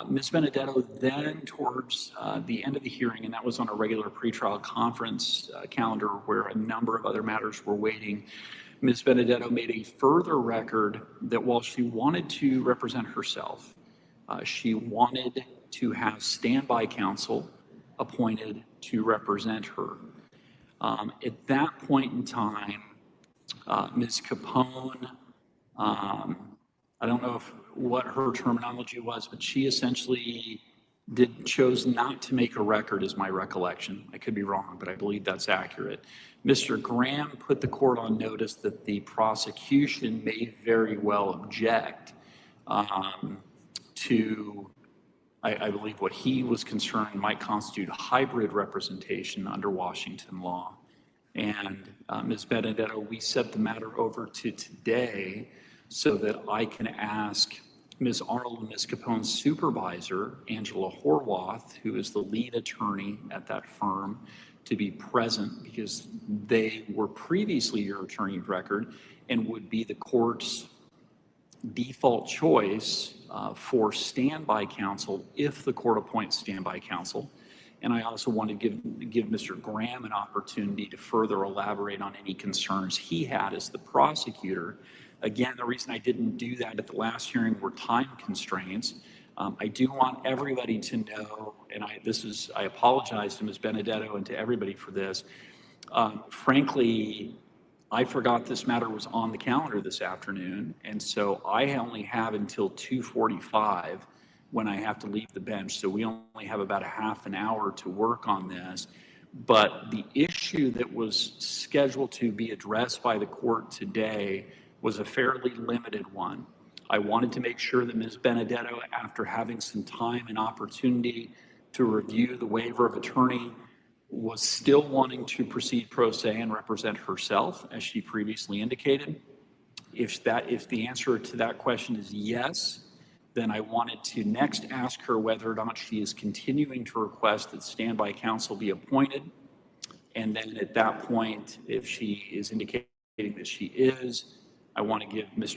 Speaker 8: Ms. Benedetto then, towards the end of the hearing, and that was on a regular pretrial conference calendar where a number of other matters were waiting, Ms. Benedetto made a further record that while she wanted to represent herself, she wanted to have standby counsel appointed to represent her. At that point in time, Ms. Capone, I don't know what her terminology was, but she essentially chose not to make a record, is my recollection. I could be wrong, but I believe that's accurate. Mr. Graham put the court on notice that the prosecution may very well object to, I believe what he was concerned might constitute hybrid representation under Washington law. And Ms. Benedetto, we set the matter over to today so that I can ask Ms. Arnold and Ms. Capone's supervisor, Angela Horwath, who is the lead attorney at that firm, to be present because they were previously your attorney of record and would be the court's default choice for standby counsel if the court appoints standby counsel. And I also want to give Mr. Graham an opportunity to further elaborate on any concerns he had as the prosecutor. Again, the reason I didn't do that at the last hearing were time constraints. I do want everybody to know, and I apologize to Ms. Benedetto and to everybody for this. Frankly, I forgot this matter was on the calendar this afternoon, and so I only have until 2:45 when I have to leave the bench. So we only have about a half an hour to work on this. But the issue that was scheduled to be addressed by the court today was a fairly limited one. I wanted to make sure that Ms. Benedetto, after having some time and opportunity to review the waiver of attorney, was still wanting to proceed pro se and represent herself, as she previously indicated. If the answer to that question is yes, then I wanted to next ask her whether or not she is continuing to request that standby counsel be appointed. And then at that point, if she is indicating that she is, I want to give Mr.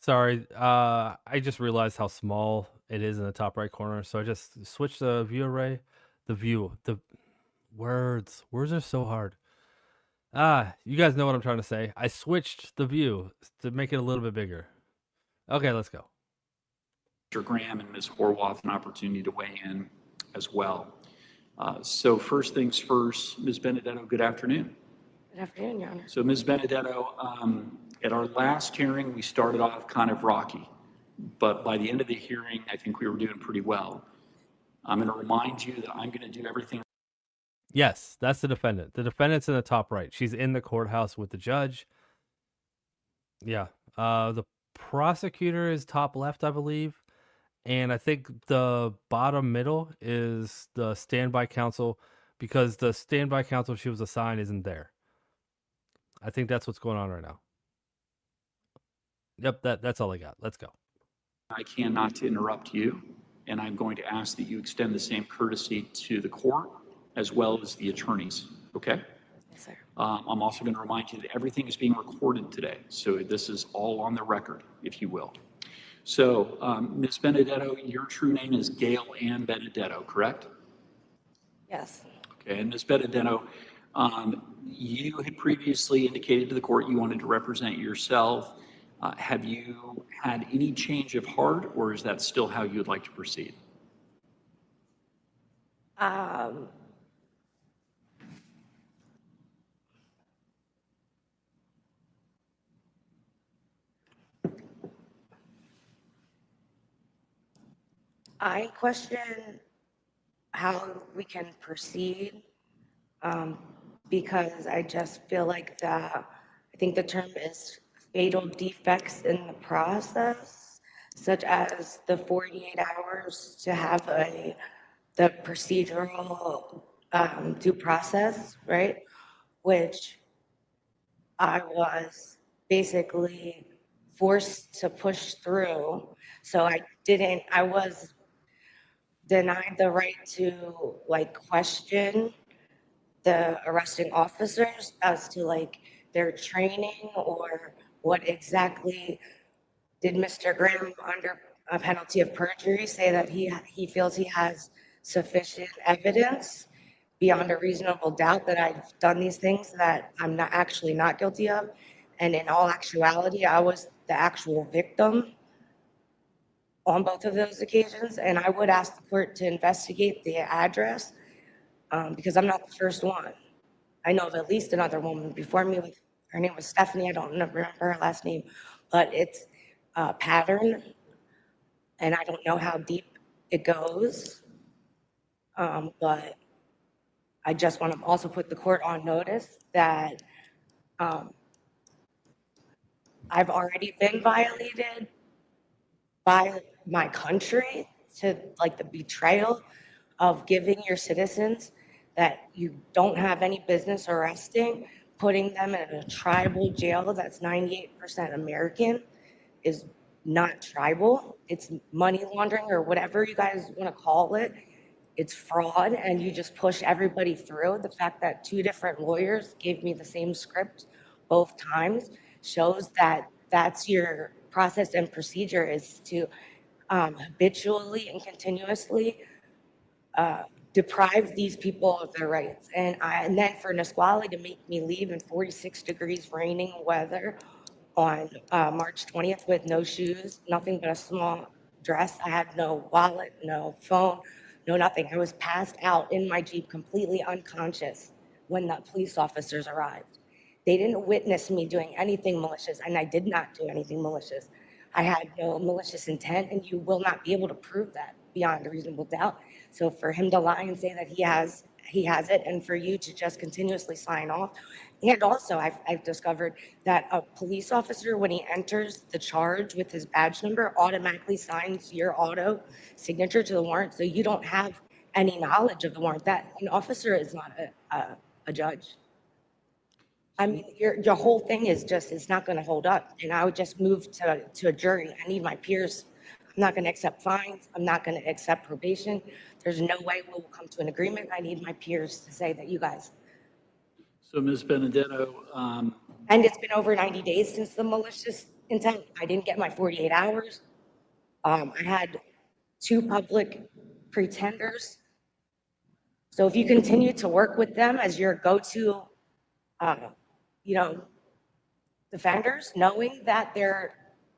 Speaker 1: Sorry, I just realized how small it is in the top right corner, so I just switched the view array. The words are so hard. You guys know what I'm trying to say. I switched the view to make it a little bit bigger. Okay, let's go.
Speaker 8: Graham and Ms. Horwath an opportunity to weigh in as well. So first things first, Ms. Benedetto, good afternoon.
Speaker 9: Good afternoon, Your Honor.
Speaker 8: So Ms. Benedetto, at our last hearing, we started off kind of rocky, but by the end of the hearing, I think we were doing pretty well. I'm going to remind you that I'm going to do everything.
Speaker 1: Yes, that's the defendant. The defendant's in the top right. She's in the courthouse with the judge. Yeah. The prosecutor is top left, I believe. And I think the bottom middle is the standby counsel, because the standby counsel she was assigned isn't there. I think that's what's going on right now. Yep, that's all I got. Let's go.
Speaker 8: I cannot to interrupt you, and I'm going to ask that you extend the same courtesy to the court as well as the attorneys, okay?
Speaker 9: Yes, sir.
Speaker 8: I'm also going to remind you that everything is being recorded today, so this is all on the record, if you will. So, Ms. Benedetto, your true name is Gail Ann Benedetto, correct?
Speaker 9: Yes.
Speaker 8: Okay, and Ms. Benedetto, you had previously indicated to the court you wanted to represent yourself. Have you had any change of heart, or is that still how you would like to proceed?
Speaker 9: I question how we can proceed because I just feel like I think the term is fatal defects in the process, such as the 48 hours to have the procedural due process, right? Which I was basically forced to push through. So I was denied the right to question the arresting officers as to their training or what exactly did Mr. Graham, under a penalty of perjury, say that he feels he has sufficient evidence beyond a reasonable doubt that I've done these things that I'm not guilty of. And in all actuality, I was the actual victim on both of those occasions. And I would ask the court to investigate the address because I'm not the first one. I know of at least another woman before me. Her name was Stephanie. I don't remember her last name, but it's a pattern. And I don't know how deep it goes. But I just want to also put the court on notice that I've already been violated by my country to the betrayal of giving your citizens that you don't have any business arresting, putting them in a tribal jail that's 98% American is not tribal. It's money laundering or whatever you guys want to call it. It's fraud, and you just push everybody through. The fact that 2 different lawyers gave me the same script both times shows that that's your process and procedure, is to habitually and continuously deprive these people of their rights. And then for Nisqually to make me leave in 46 degrees raining weather on March 20th with no shoes, nothing but a small dress. I had no wallet, no phone, no nothing. I was passed out in my Jeep, completely unconscious when the police officers arrived. They didn't witness me doing anything malicious, and I did not do anything malicious. I had no malicious intent, and you will not be able to prove that beyond a reasonable doubt. So for him to lie and say that he has it, and for you to just continuously sign off. And also, I've discovered that a police officer, when he enters the charge with his badge number, automatically signs your auto signature to the warrant, so you don't have any knowledge of the warrant. That an officer is not a judge. I mean, your whole thing is just, it's not going to hold up. And I would just move to a jury. I need my peers. I'm not going to accept fines. I'm not going to accept probation. There's no way we'll come to an agreement. I need my peers to say that you guys.
Speaker 8: So Ms. Benedetto,
Speaker 9: And it's been over 90 days since the malicious intent. I didn't get my 48 hours. I had 2 public pretenders. So if you continue to work with them as your go-to, defenders, knowing that they're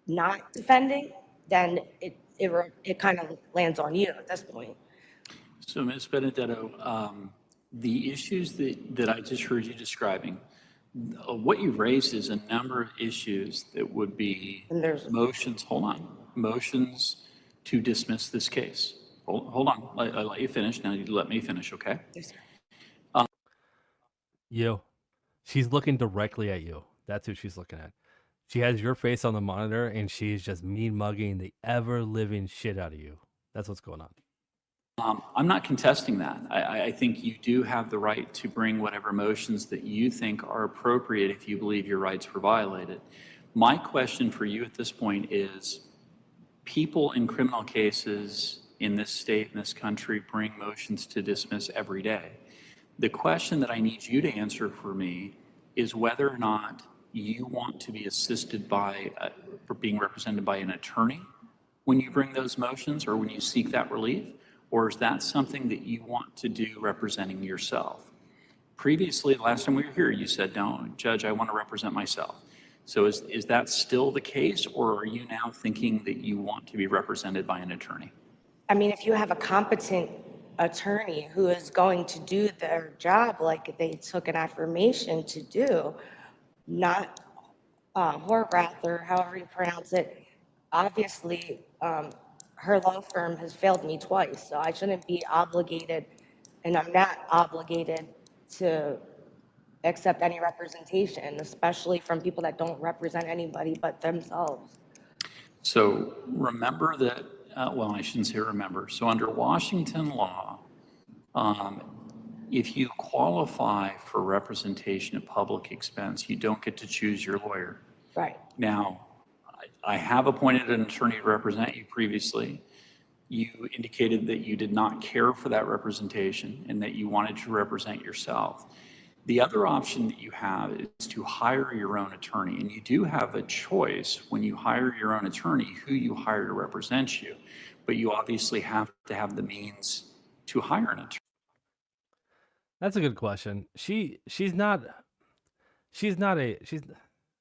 Speaker 9: not defending, then it kind of lands on you at this point.
Speaker 8: so Ms. Benedetto, the issues that I just heard you describing, what you've raised is a number of issues that would be motions, motions to dismiss this case. Hold on, I let you finish, now you let me finish, okay?
Speaker 9: Yes, sir.
Speaker 1: You. She's looking directly at you. That's who she's looking at. She has your face on the monitor, and she's just mean mugging the ever-living shit out of you. That's what's going on.
Speaker 8: I'm not contesting that. I think you do have the right to bring whatever motions that you think are appropriate if you believe your rights were violated. My question for you at this point is, people in criminal cases in this state, in this country, bring motions to dismiss every day. The question that I need you to answer for me is whether or not you want to be assisted by, being represented by an attorney when you bring those motions or when you seek that relief, or is that something that you want to do representing yourself? Previously, the last time we were here, you said, no, Judge, I want to represent myself. So is that still the case, or are you now thinking that you want to be represented by an attorney?
Speaker 9: I mean, if you have a competent attorney who is going to do their job like they took an affirmation to do, not Horvath or however you pronounce it, obviously her law firm has failed me twice, so I shouldn't be obligated, and I'm not obligated to accept any representation, especially from people that don't represent anybody but themselves.
Speaker 8: So remember that, well, I shouldn't say remember. So under Washington law, if you qualify for representation at public expense, you don't get to choose your lawyer.
Speaker 9: Right.
Speaker 8: Now, I have appointed an attorney to represent you previously. You indicated that you did not care for that representation and that you wanted to represent yourself. The other option that you have is to hire your own attorney, and you do have a choice when you hire your own attorney who you hire to represent you, but you obviously have to have the means to hire an attorney.
Speaker 1: That's a good question. She's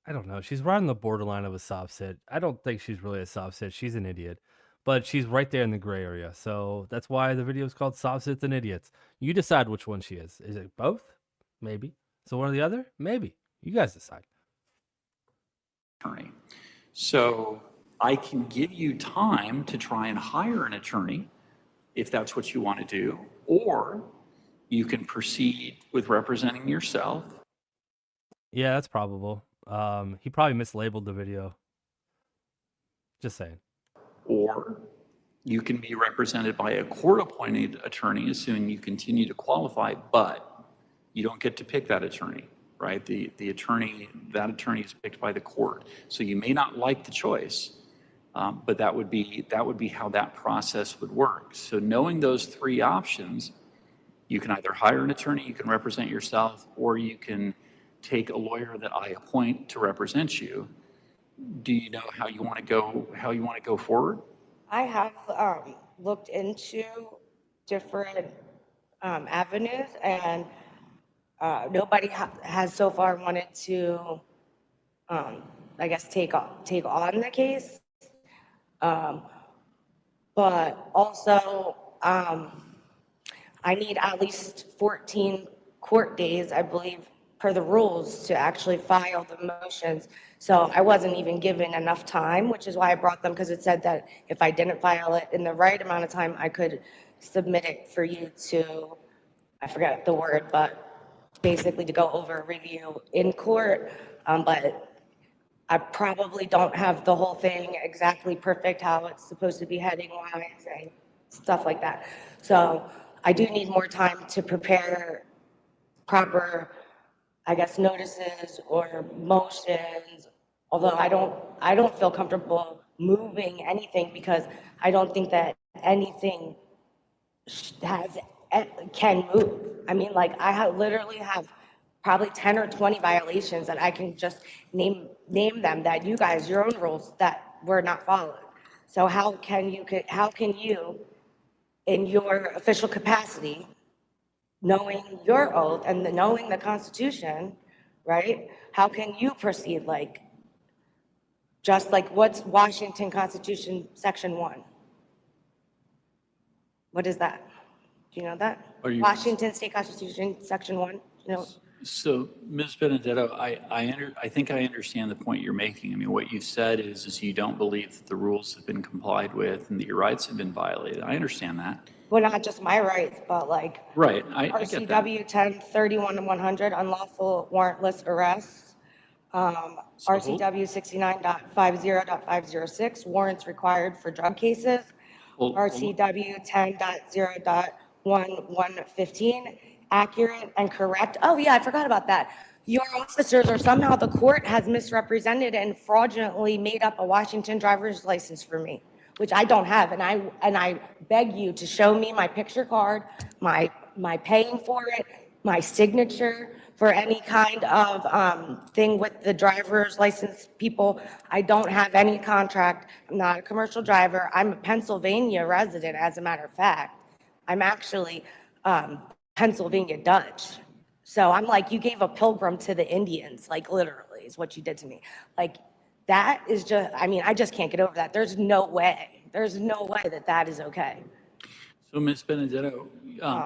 Speaker 1: I don't know. She's right on the borderline of a SovCit. I don't think she's really a SovCit. She's an idiot. But she's right there in the gray area. So that's why the video is called SovCits and Idiots. You decide which one she is. Is it both? Maybe. So one or the other? Maybe. You guys decide.
Speaker 8: Attorney. So I can give you time to try and hire an attorney if that's what you want to do, or you can proceed with representing yourself.
Speaker 1: Yeah, that's probable. He probably mislabeled the video. Just saying.
Speaker 8: Or you can be represented by a court-appointed attorney, assuming you continue to qualify, but you don't get to pick that attorney, right? That attorney is picked by the court. So you may not like the choice, but that would be how that process would work. So knowing those three options, you can either hire an attorney, you can represent yourself, or you can take a lawyer that I appoint to represent you. Do you know how you want to go forward?
Speaker 9: I have looked into different avenues, and nobody has so far wanted to, I guess, take on the case. But also, I need at least 14 court days, I believe, per the rules to actually file the motions. So I wasn't even given enough time, which is why I brought them, because it said that if I didn't file it in the right amount of time, I could submit it for you to, I forget the word, but basically to go over a review in court. But I probably don't have the whole thing exactly perfect, how it's supposed to be heading wise and stuff like that. So I do need more time to prepare proper, I guess, notices or motions, although I don't feel comfortable moving anything because I don't think that anything can move. I mean, like, literally have probably 10 or 20 violations that I can just name them, that you guys, your own rules that were not followed. So how can you, in your official capacity, knowing your oath and knowing the Constitution, right? How can you proceed like, just like, what's Washington Constitution Section 1? What is that? Do you know that? Washington State Constitution Section 1, you know?
Speaker 8: So, Ms. Benedetto, I think I understand the point you're making. I mean, what you've said is you don't believe that the rules have been complied with and that your rights have been violated. I understand that.
Speaker 9: Well, not just my rights, but like.
Speaker 8: Right, I get that.
Speaker 9: RCW 1031-100, unlawful warrantless arrests. RCW 69.50.506, warrants required for drug cases. RCW 10.0.1115, accurate and correct. Oh yeah, I forgot about that. Your officers, or somehow the court has misrepresented and fraudulently made up a Washington driver's license for me, which I don't have. And I beg you to show me my picture card, my paying for it, my signature for any kind of thing with the driver's license people. I don't have any contract. I'm not a commercial driver. I'm a Pennsylvania resident, as a matter of fact. I'm actually Pennsylvania Dutch. So I'm like, you gave a pilgrim to the Indians, like literally is what you did to me. Like, that is just, I mean, I just can't get over that. There's no way that that is okay.
Speaker 8: So, Ms. Benedetto,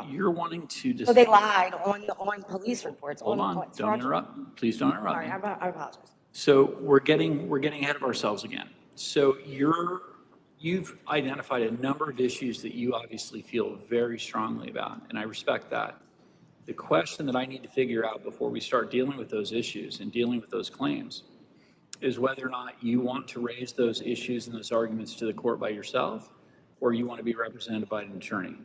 Speaker 8: you're wanting to
Speaker 9: So they lied on police reports.
Speaker 8: Hold on, don't interrupt. Please don't interrupt me.
Speaker 9: Sorry, I apologize.
Speaker 8: So we're getting ahead of ourselves again. So you've identified a number of issues that you obviously feel very strongly about, and I respect that. The question that I need to figure out before we start dealing with those issues and dealing with those claims is whether or not you want to raise those issues and those arguments to the court by yourself, or you want to be represented by an attorney.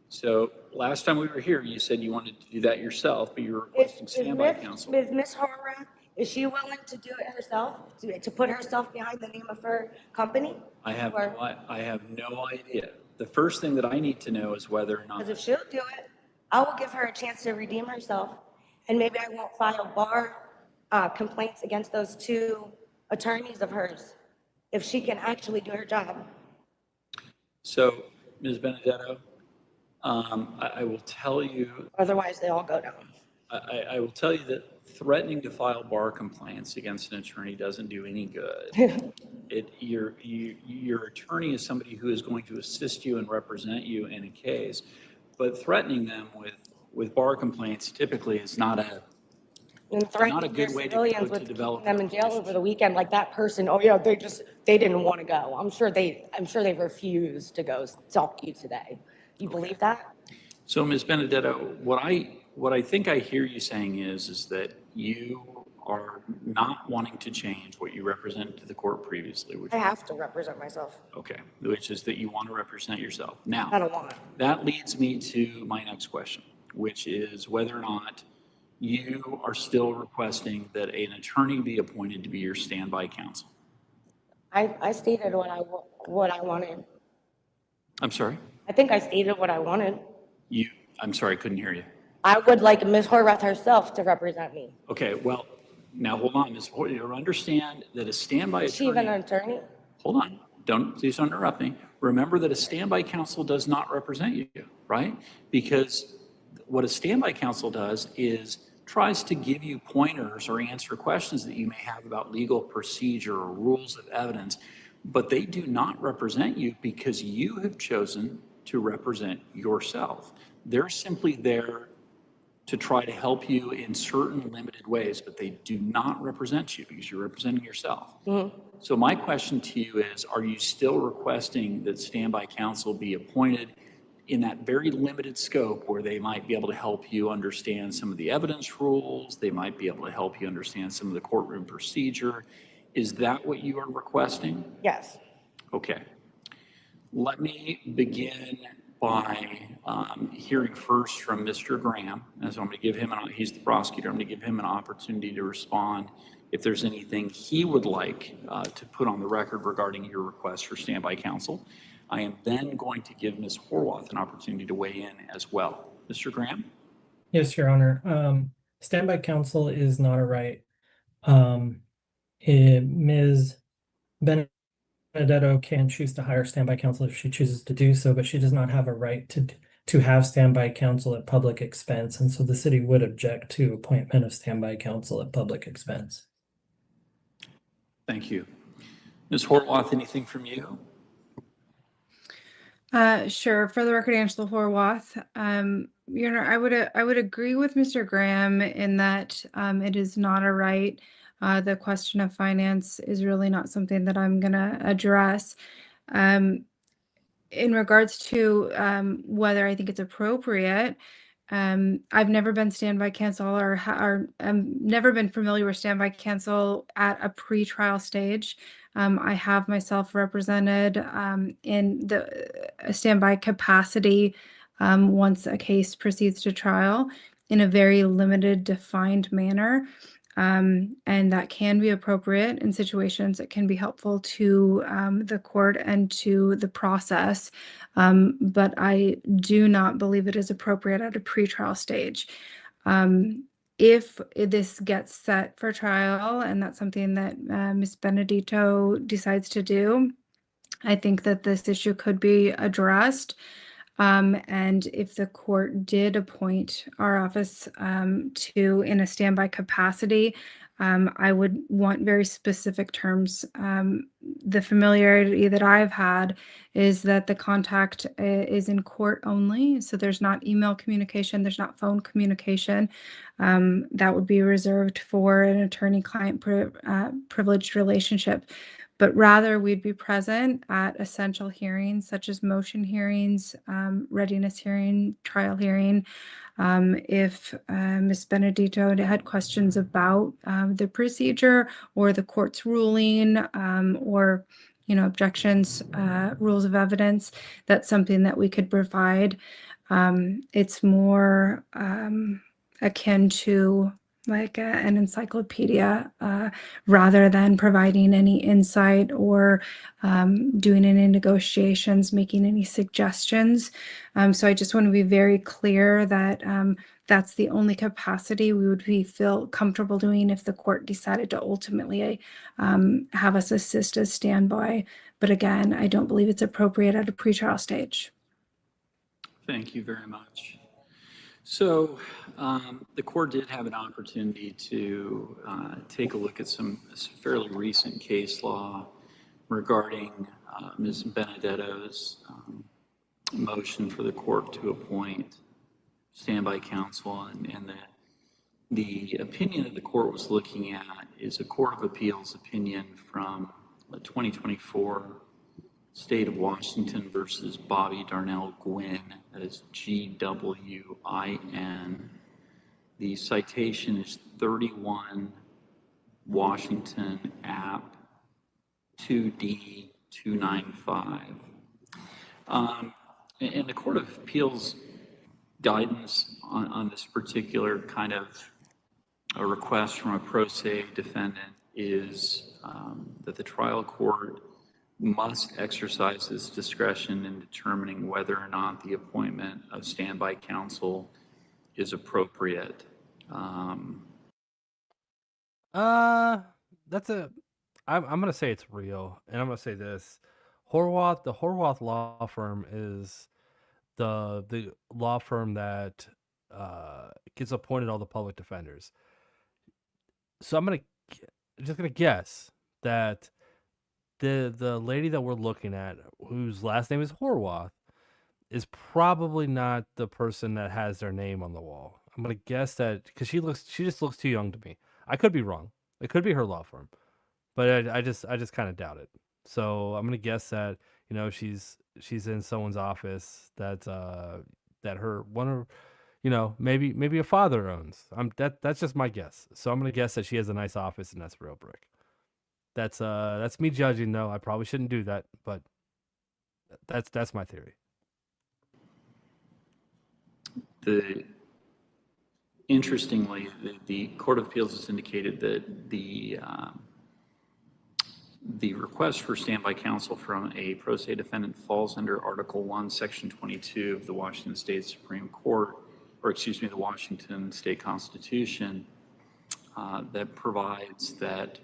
Speaker 8: So last time we were here, you said you wanted to do that yourself, but you were requesting standby counsel.
Speaker 9: Ms. Horvath, is she willing to do it herself, to put herself behind the name of her company?
Speaker 8: I have no idea. The first thing that I need to know is whether or not.
Speaker 9: Because if she'll do it, I will give her a chance to redeem herself, and maybe I won't file bar complaints against those two attorneys of hers, if she can actually do her job.
Speaker 8: So, Ms. Benedetto, I will tell you.
Speaker 9: Otherwise, they all go down.
Speaker 8: I will tell you that threatening to file bar complaints against an attorney doesn't do any good. Your attorney is somebody who is going to assist you and represent you in a case, but threatening them with bar complaints typically is not a good way to develop
Speaker 9: them in jail over the weekend, like that person. Oh yeah, they didn't want to go. I'm sure they refused to go talk to you today. You believe that?
Speaker 8: So, Ms. Benedetto, what I think I hear you saying is that you are not wanting to change what you represented to the court previously.
Speaker 9: I have to represent myself.
Speaker 8: Okay, which is that you want to represent yourself. Now,
Speaker 9: I don't want to.
Speaker 8: That leads me to my next question, which is whether or not you are still requesting that an attorney be appointed to be your standby counsel.
Speaker 9: I stated what I wanted.
Speaker 8: I'm sorry?
Speaker 9: I think I stated what I wanted.
Speaker 8: I'm sorry, I couldn't hear you.
Speaker 9: I would like Ms. Horvath herself to represent me.
Speaker 8: Okay, well, now hold on, Ms. Horvath, you understand that a standby attorney.
Speaker 9: Is she even an attorney?
Speaker 8: Hold on, please don't interrupt me. Remember that a standby counsel does not represent you, right? Because what a standby counsel does is tries to give you pointers or answer questions that you may have about legal procedure or rules of evidence, but they do not represent you because you have chosen to represent yourself. They're simply there to try to help you in certain limited ways, but they do not represent you because you're representing yourself. So my question to you is, are you still requesting that standby counsel be appointed in that very limited scope where they might be able to help you understand some of the evidence rules, they might be able to help you understand some of the courtroom procedure? Is that what you are requesting?
Speaker 9: Yes.
Speaker 8: Okay. Let me begin by hearing first from Mr. Graham. As I'm going to give him, he's the prosecutor, I'm going to give him an opportunity to respond if there's anything he would like to put on the record regarding your request for standby counsel. I am then going to give Ms. Horwath an opportunity to weigh in as well. Mr. Graham?
Speaker 10: Yes, Your Honor. Standby counsel is not a right. Ms. Benedetto can choose to hire standby counsel if she chooses to do so, but she does not have a right to have standby counsel at public expense, and so the city would object to appointment of standby counsel at public expense.
Speaker 8: Thank you. Ms. Horwath, anything from you?
Speaker 11: Sure. For the record, Angela Horwath, Your Honor, I would agree with Mr. Graham in that it is not a right. The question of finance is really not something that I'm going to address. In regards to whether I think it's appropriate, I've never been standby counsel or never been familiar with standby counsel at a pre-trial stage. I have myself represented in a standby capacity once a case proceeds to trial in a very limited, defined manner. And that can be appropriate in situations. It can be helpful to the court and to the process. But I do not believe it is appropriate at a pretrial stage. If this gets set for trial, and that's something that Ms. Benedetto decides to do, I think that this issue could be addressed. And if the court did appoint our office in a standby capacity, I would want very specific terms. The familiarity that I've had is that the contact is in court only. So there's not email communication, there's not phone communication. That would be reserved for an attorney-client privileged relationship. But rather we'd be present at essential hearings such as motion hearings, readiness hearing, trial hearing. If Ms. Benedetto had questions about the procedure or the court's ruling or objections, rules of evidence, that's something that we could provide. It's more akin to like an encyclopedia rather than providing any insight or doing any negotiations, making any suggestions. So I just want to be very clear that that's the only capacity we would feel comfortable doing if the court decided to ultimately have us assist as standby. But again, I don't believe it's appropriate at a pretrial stage.
Speaker 8: Thank you very much. So the court did have an opportunity to take a look at some fairly recent case law regarding Ms. Benedetto's motion for the court to appoint standby counsel, and the opinion that the court was looking at is a Court of Appeals opinion from 2024, State of Washington versus Bobby Darnell Gwynn. That is GWIN. The citation is 31 Washington App 2D 295. And the Court of Appeals guidance on this particular kind of a request from a pro se defendant is that the trial court must exercise its discretion in determining whether or not the appointment of standby counsel is appropriate.
Speaker 1: I'm gonna say it's real, and I'm gonna say this: the Horwath law firm is the law firm that gets appointed all the public defenders. So I'm just gonna guess that the lady that we're looking at, whose last name is Horwath, is probably not the person that has their name on the wall. I'm gonna guess that because she just looks too young to me. I could be wrong. It could be her law firm, but I just kind of doubt it. So I'm gonna guess that she's in someone's office that her one of maybe a father owns. That's just my guess. So I'm gonna guess that she has a nice office and that's real brick. That's me judging though. I probably shouldn't do that, but that's my theory.
Speaker 8: Interestingly, the Court of Appeals has indicated that the request for standby counsel from a pro se defendant falls under Article 1, Section 22 of the Washington State Supreme Court, or excuse me, the Washington State Constitution, that provides that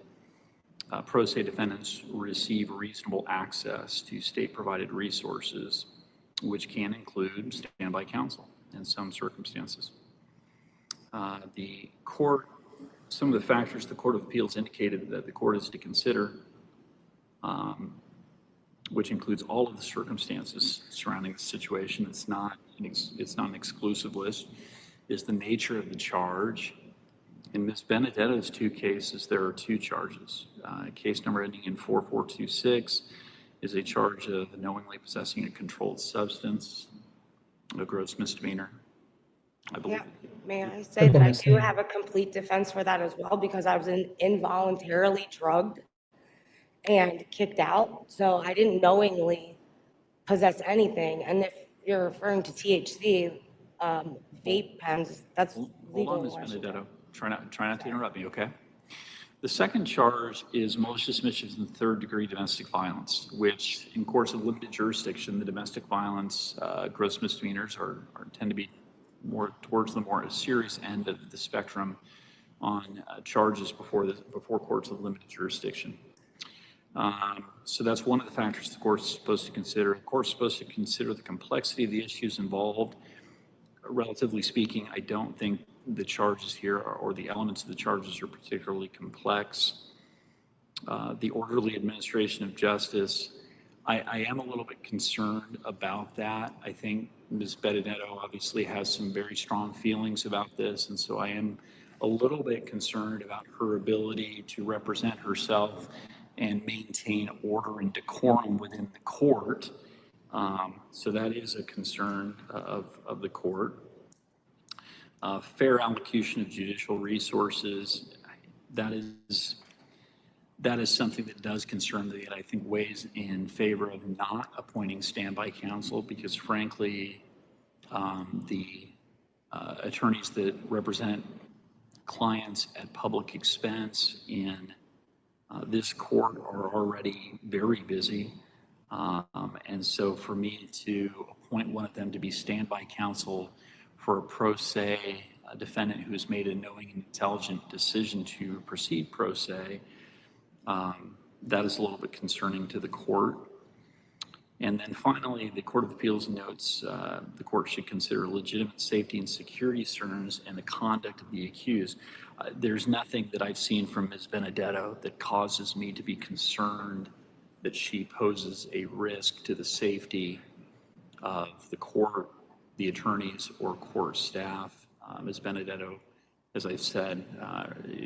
Speaker 8: pro se defendants receive reasonable access to state-provided resources, which can include standby counsel in some circumstances. Some of the factors the Court of Appeals indicated that the court is to consider, which includes all of the circumstances surrounding the situation. It's not an exclusive list, is the nature of the charge. In Ms. Benedetto's two cases, there are two charges. Case number ending in 4426 is a charge of knowingly possessing a controlled substance, a gross misdemeanor, I believe.
Speaker 9: Yeah. May I say that I do have a complete defense for that as well, because I was involuntarily drugged and kicked out. So I didn't knowingly possess anything. And if you're referring to THC, vape pens, that's legal.
Speaker 8: Hold on, Ms. Benedetto. Try not to interrupt me, okay? The second charge is malicious mischief in third-degree domestic violence, which in courts of limited jurisdiction, the domestic violence gross misdemeanors tend to be more towards the more serious end of the spectrum on charges before courts of limited jurisdiction. So that's one of the factors the court's supposed to consider. The court's supposed to consider the complexity of the issues involved. Relatively speaking, I don't think the charges here or the elements of the charges are particularly complex. The orderly administration of justice, I am a little bit concerned about that. I think Ms. Benedetto obviously has some very strong feelings about this, and so I am a little bit concerned about her ability to represent herself and maintain order and decorum within the court. So that is a concern of the court. Fair allocation of judicial resources, that is something that does concern me, that I think weighs in favor of not appointing standby counsel, because frankly, the attorneys that represent clients at public expense in this court are already very busy. And so for me to appoint one of them to be standby counsel for a pro se defendant who has made a knowing and intelligent decision to proceed pro se, that is a little bit concerning to the court. And then finally, the Court of Appeals notes the court should consider legitimate safety and security concerns and the conduct of the accused. There's nothing that I've seen from Ms. Benedetto that causes me to be concerned that she poses a risk to the safety of the court, the attorneys, or court staff. Ms. Benedetto, as I said,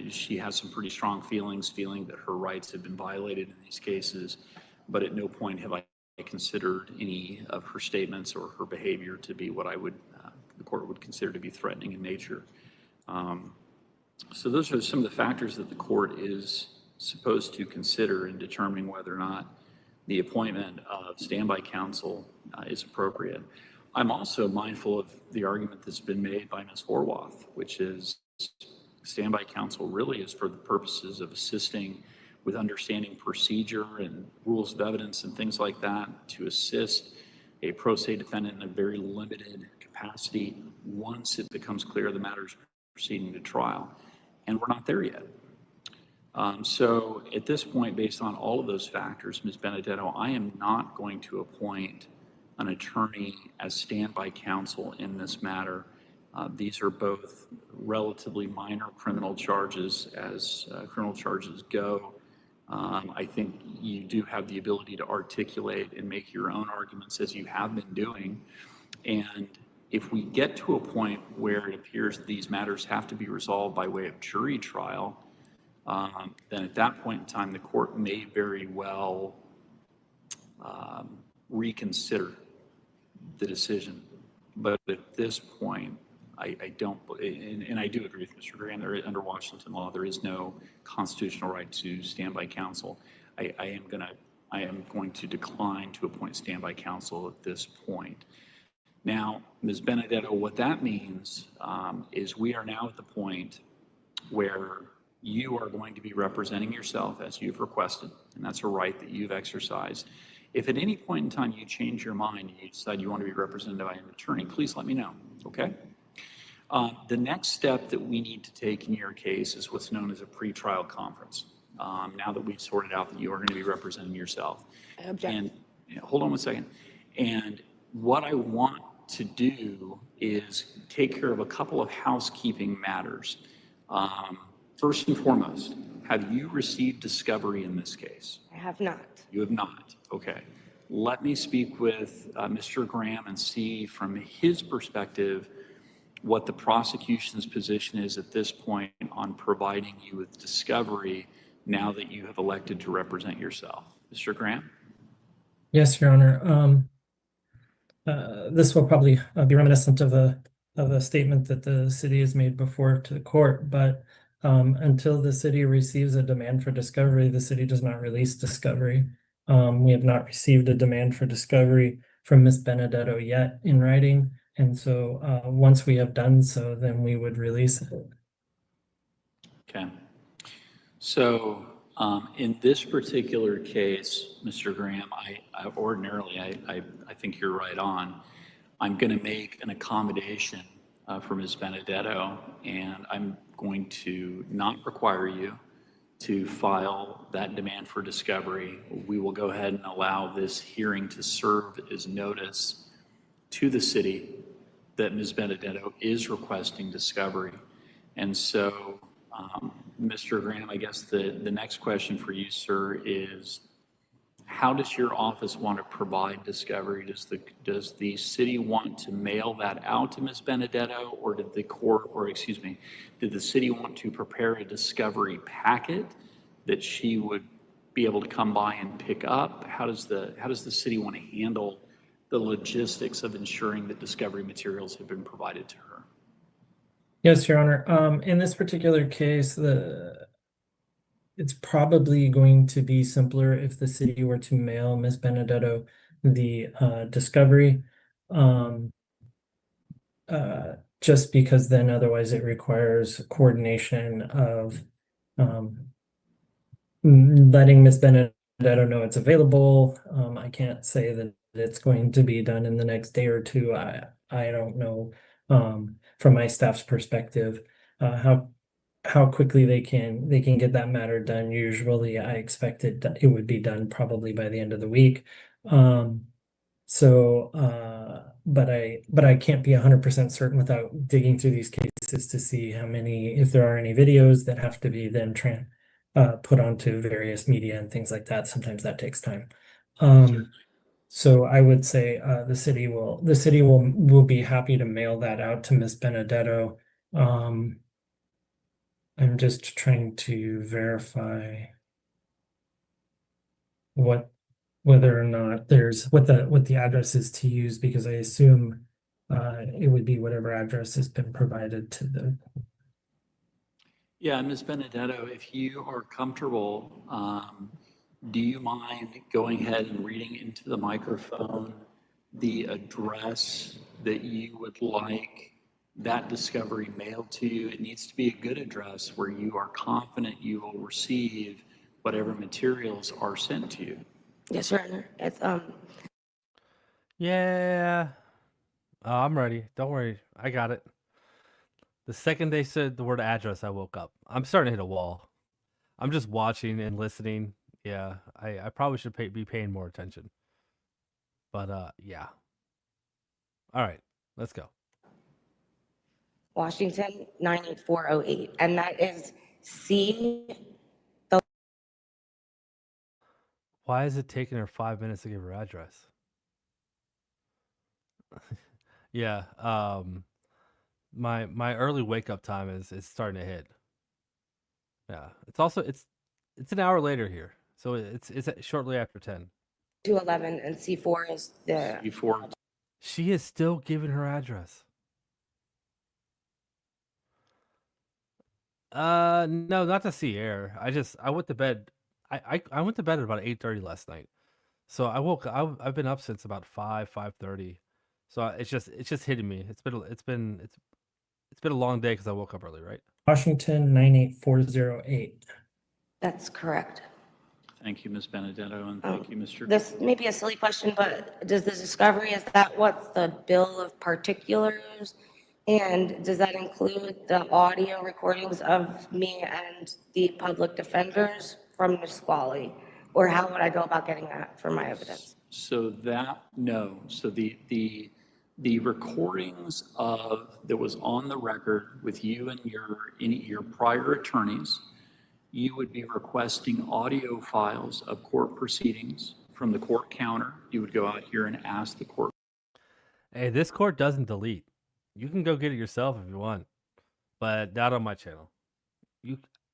Speaker 8: she has some pretty strong feeling that her rights have been violated in these cases, but at no point have I considered any of her statements or her behavior to be what the court would consider to be threatening in nature. So those are some of the factors that the court is supposed to consider in determining whether or not the appointment of standby counsel is appropriate. I'm also mindful of the argument that's been made by Ms. Horwath, which is standby counsel really is for the purposes of assisting with understanding procedure and rules of evidence and things like that, to assist a pro se defendant in a very limited capacity once it becomes clear the matter is proceeding to trial. And we're not there yet. So at this point, based on all of those factors, Ms. Benedetto, I am not going to appoint an attorney as standby counsel in this matter. These are both relatively minor criminal charges as criminal charges go. I think you do have the ability to articulate and make your own arguments as you have been doing. And If we get to a point where it appears that these matters have to be resolved by way of jury trial, then at that point in time, the court may very well reconsider the decision. But at this point, I don't, and I do agree with Mr. Graham, under Washington law, there is no constitutional right to standby counsel. I am going to decline to appoint standby counsel at this point. Now, Ms. Benedetto, what that means is we are now at the point where you are going to be representing yourself as you've requested, and that's a right that you've exercised. If at any point in time you change your mind and you decide you want to be represented by an attorney, please let me know, okay? The next step that we need to take in your case is what's known as a pretrial conference. Now that we've sorted out that you are going to be representing yourself. And hold on one second. And what I want to do is take care of a couple of housekeeping matters. First and foremost, have you received discovery in this case?
Speaker 9: I have not.
Speaker 8: You have not. Okay. Let me speak with Mr. Graham and see from his perspective what the prosecution's position is at this point on providing you with discovery now that you have elected to represent yourself. Mr. Graham?
Speaker 10: Yes, Your Honor. This will probably be reminiscent of a statement that the city has made before to the court, but until the city receives a demand for discovery, the city does not release discovery. We have not received a demand for discovery from Ms. Benedetto yet in writing, and so once we have done so, then we would release it.
Speaker 8: Okay. So in this particular case, Mr. Graham, I ordinarily, I think you're right on. I'm going to make an accommodation for Ms. Benedetto, and I'm going to not require you to file that demand for discovery. We will go ahead and allow this hearing to serve as notice to the city that Ms. Benedetto is requesting discovery. And so, Mr. Graham, I guess the next question for you, sir, is how does your office want to provide discovery? Does the city want to mail that out to Ms. Benedetto, or did the court, or excuse me, did the city want to prepare a discovery packet that she would be able to come by and pick up? How does the city want to handle the logistics of ensuring that discovery materials have been provided to her?
Speaker 10: Yes, Your Honor. In this particular case, it's probably going to be simpler if the city were to mail Ms. Benedetto the discovery, just because then otherwise it requires coordination of letting Ms. Benedetto know it's available. I can't say that it's going to be done in the next day or two. I don't know from my staff's perspective how quickly they can get that matter done. Usually I expect it would be done probably by the end of the week. But I can't be 100% certain without digging through these cases to see if there are any videos that have to be then put onto various media and things like that. Sometimes that takes time. So I would say the city will be happy to mail that out to Ms. Benedetto. I'm just trying to verify whether or not what the address is to use, because I assume it would be whatever address has been provided to the.
Speaker 8: Yeah, Ms. Benedetto, if you are comfortable, do you mind going ahead and reading into the microphone the address that you would like that discovery mailed to you? It needs to be a good address where you are confident you will receive whatever materials are sent to you.
Speaker 9: Yes, Your Honor. It's
Speaker 1: Yeah. I'm ready. Don't worry. I got it. The second they said the word address, I woke up. I'm starting to hit a wall. I'm just watching and listening. Yeah, I probably should be paying more attention. But yeah. All right, let's go.
Speaker 9: Washington 98408, and that is
Speaker 1: Why is it taking her 5 minutes to give her address? Yeah. My early wake up time is starting to hit. Yeah. It's an hour later here, so it's shortly after 10.
Speaker 9: 211 and C4 is the
Speaker 8: Before,
Speaker 1: She is still giving her address. No, not to see air. I went to bed. I went to bed at about 8:30 last night. So I've been up since about 5:30. So it's just hitting me. It's been a long day because I woke up early, right?
Speaker 10: Washington 98408.
Speaker 9: That's correct.
Speaker 8: thank you, Ms. Benedetto, and thank you, Mr.
Speaker 9: This may be a silly question, but does the discovery, is that what's the bill of particulars? And does that include the audio recordings of me and the public defenders from Nisqually? Or how would I go about getting that for my evidence?
Speaker 8: So the recordings that was on the record with you and your prior attorneys, you would be requesting audio files of court proceedings from the court counter. You would go out here and ask the court.
Speaker 1: Hey, this court doesn't delete. You can go get it yourself if you want, but not on my channel.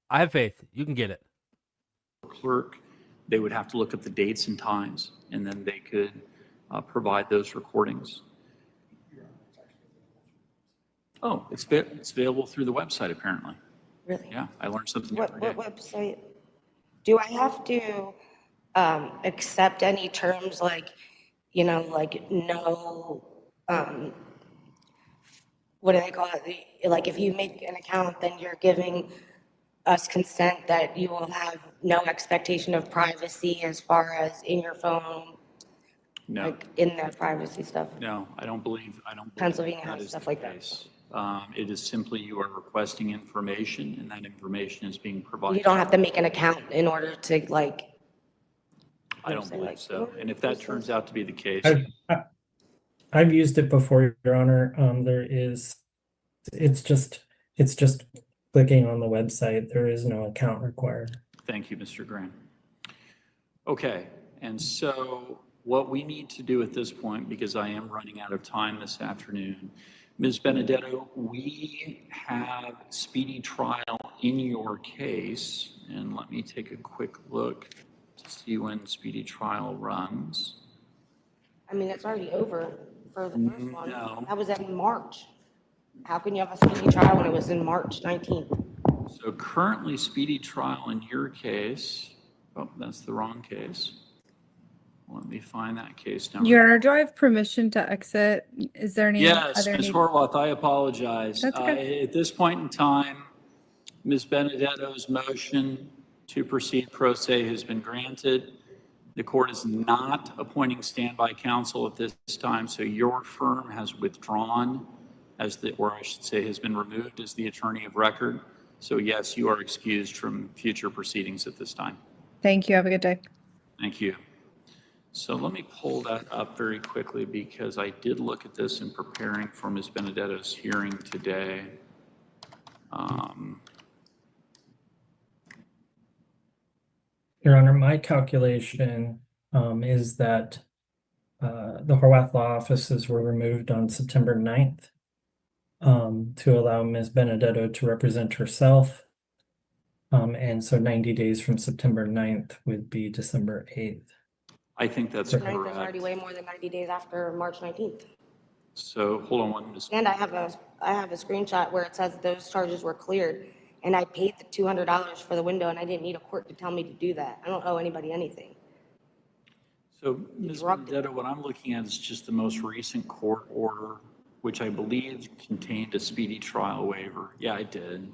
Speaker 1: I have faith. You can get it.
Speaker 8: Clerk, they would have to look up the dates and times, and then they could provide those recordings. Oh, it's available through the website, apparently.
Speaker 9: Really?
Speaker 8: Yeah, I learned something
Speaker 9: What
Speaker 8: every day.
Speaker 9: website? Do I have to accept any terms like, like no, what do they call it? Like if you make an account, then you're giving us consent that you will have no expectation of privacy as far as in your phone,
Speaker 8: No,
Speaker 9: like in the privacy stuff.
Speaker 8: no, I don't believe
Speaker 9: Pennsylvania
Speaker 8: that
Speaker 9: has
Speaker 8: is
Speaker 9: stuff
Speaker 8: the
Speaker 9: like that.
Speaker 8: case. It is simply you are requesting information, and that information is being provided.
Speaker 9: You don't have to make an account in order to like.
Speaker 8: I don't believe so. And if that turns out to be the case,
Speaker 10: I've used it before, Your Honor. It's just clicking on the website. There is no account required.
Speaker 8: thank you, Mr. Graham. Okay, and so what we need to do at this point, because I am running out of time this afternoon, Ms. Benedetto, we have speedy trial in your case, and let me take a quick look to see when speedy trial runs.
Speaker 9: I mean, it's already over for the first one.
Speaker 8: No.
Speaker 9: That was in March. How can you have a speedy trial when it was in March 19th?
Speaker 8: So currently, speedy trial in your case, oh, that's the wrong case. Let me find that case number.
Speaker 11: Your Honor, do I have permission to exit? Is there any
Speaker 8: Yes,
Speaker 11: other
Speaker 8: Ms.
Speaker 11: need?
Speaker 8: Horwath, I apologize.
Speaker 11: That's okay.
Speaker 8: At this point in time, Ms. Benedetto's motion to proceed pro se has been granted. The court is not appointing standby counsel at this time, so your firm has withdrawn or I should say has been removed as the attorney of record. So yes, you are excused from future proceedings at this time.
Speaker 11: Thank you. Have a good day.
Speaker 8: Thank you. So let me pull that up very quickly because I did look at this in preparing for Ms. Benedetto's hearing today.
Speaker 10: Your Honor, my calculation is that the Horwath Law offices were removed on September 9th to allow Ms. Benedetto to represent herself. And so 90 days from September 9th would be December 8th.
Speaker 8: I think that's
Speaker 9: Ninth
Speaker 8: correct.
Speaker 9: is already way more than 90 days after March 19th.
Speaker 8: So hold on one minute.
Speaker 9: And I have a screenshot where it says those charges were cleared, and I paid the $200 for the window, and I didn't need a court to tell me to do that. I don't owe anybody anything.
Speaker 8: So Ms. Benedetto, what I'm looking at is just the most recent court order, which I believe contained a speedy trial waiver. Yeah, I did.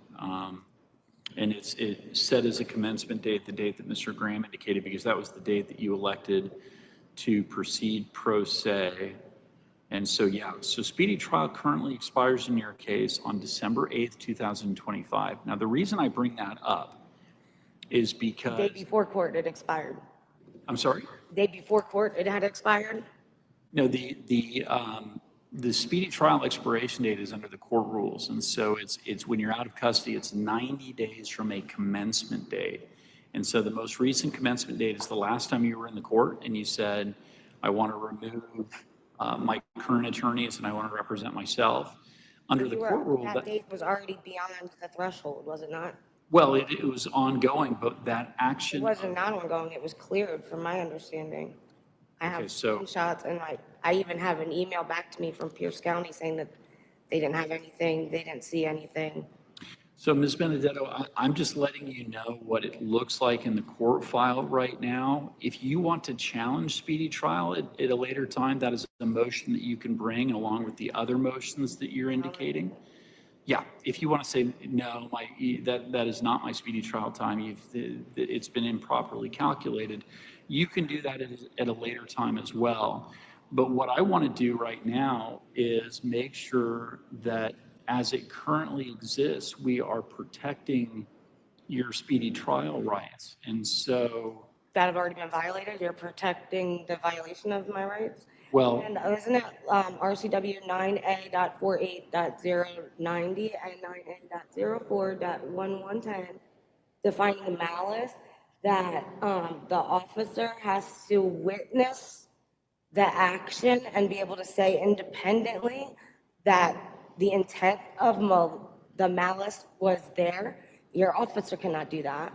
Speaker 8: And it set as a commencement date, the date that Mr. Graham indicated, because that was the date that you elected to proceed pro se. And so, yeah, so speedy trial currently expires in your case on December 8th, 2025. Now, the reason I bring that up is because...
Speaker 9: The day before court, it expired.
Speaker 8: I'm sorry?
Speaker 9: The day before court, it had expired?
Speaker 8: No, the speedy trial expiration date is under the court rules. And so it's when you're out of custody, it's 90 days from a commencement date. And so the most recent commencement date is the last time you were in the court and you said, I want to remove my current attorneys, and I want to represent myself. Under the court rule,
Speaker 9: that date was already beyond the threshold, was it not?
Speaker 8: well, it was ongoing, but that action.
Speaker 9: It wasn't not ongoing, it was cleared from my understanding. I have screenshots, and I even have an email back to me from Pierce County saying that they didn't have anything, they didn't see anything.
Speaker 8: So Ms. Benedetto, I'm just letting you know what it looks like in the court file right now. If you want to challenge speedy trial at a later time, that is a motion that you can bring along with the other motions that you're indicating. Yeah, if you want to say, no, that is not my speedy trial time, it's been improperly calculated, you can do that at a later time as well. But what I want to do right now is make sure that as it currently exists, we are protecting your speedy trial rights. And so
Speaker 9: That have already been violated, you're protecting the violation of my rights?
Speaker 8: well,
Speaker 9: And isn't it RCW 9A.48.090 and 9A.04.1110 defining the malice that the officer has to witness the action and be able to say independently that the intent of the malice was there? Your officer cannot do that.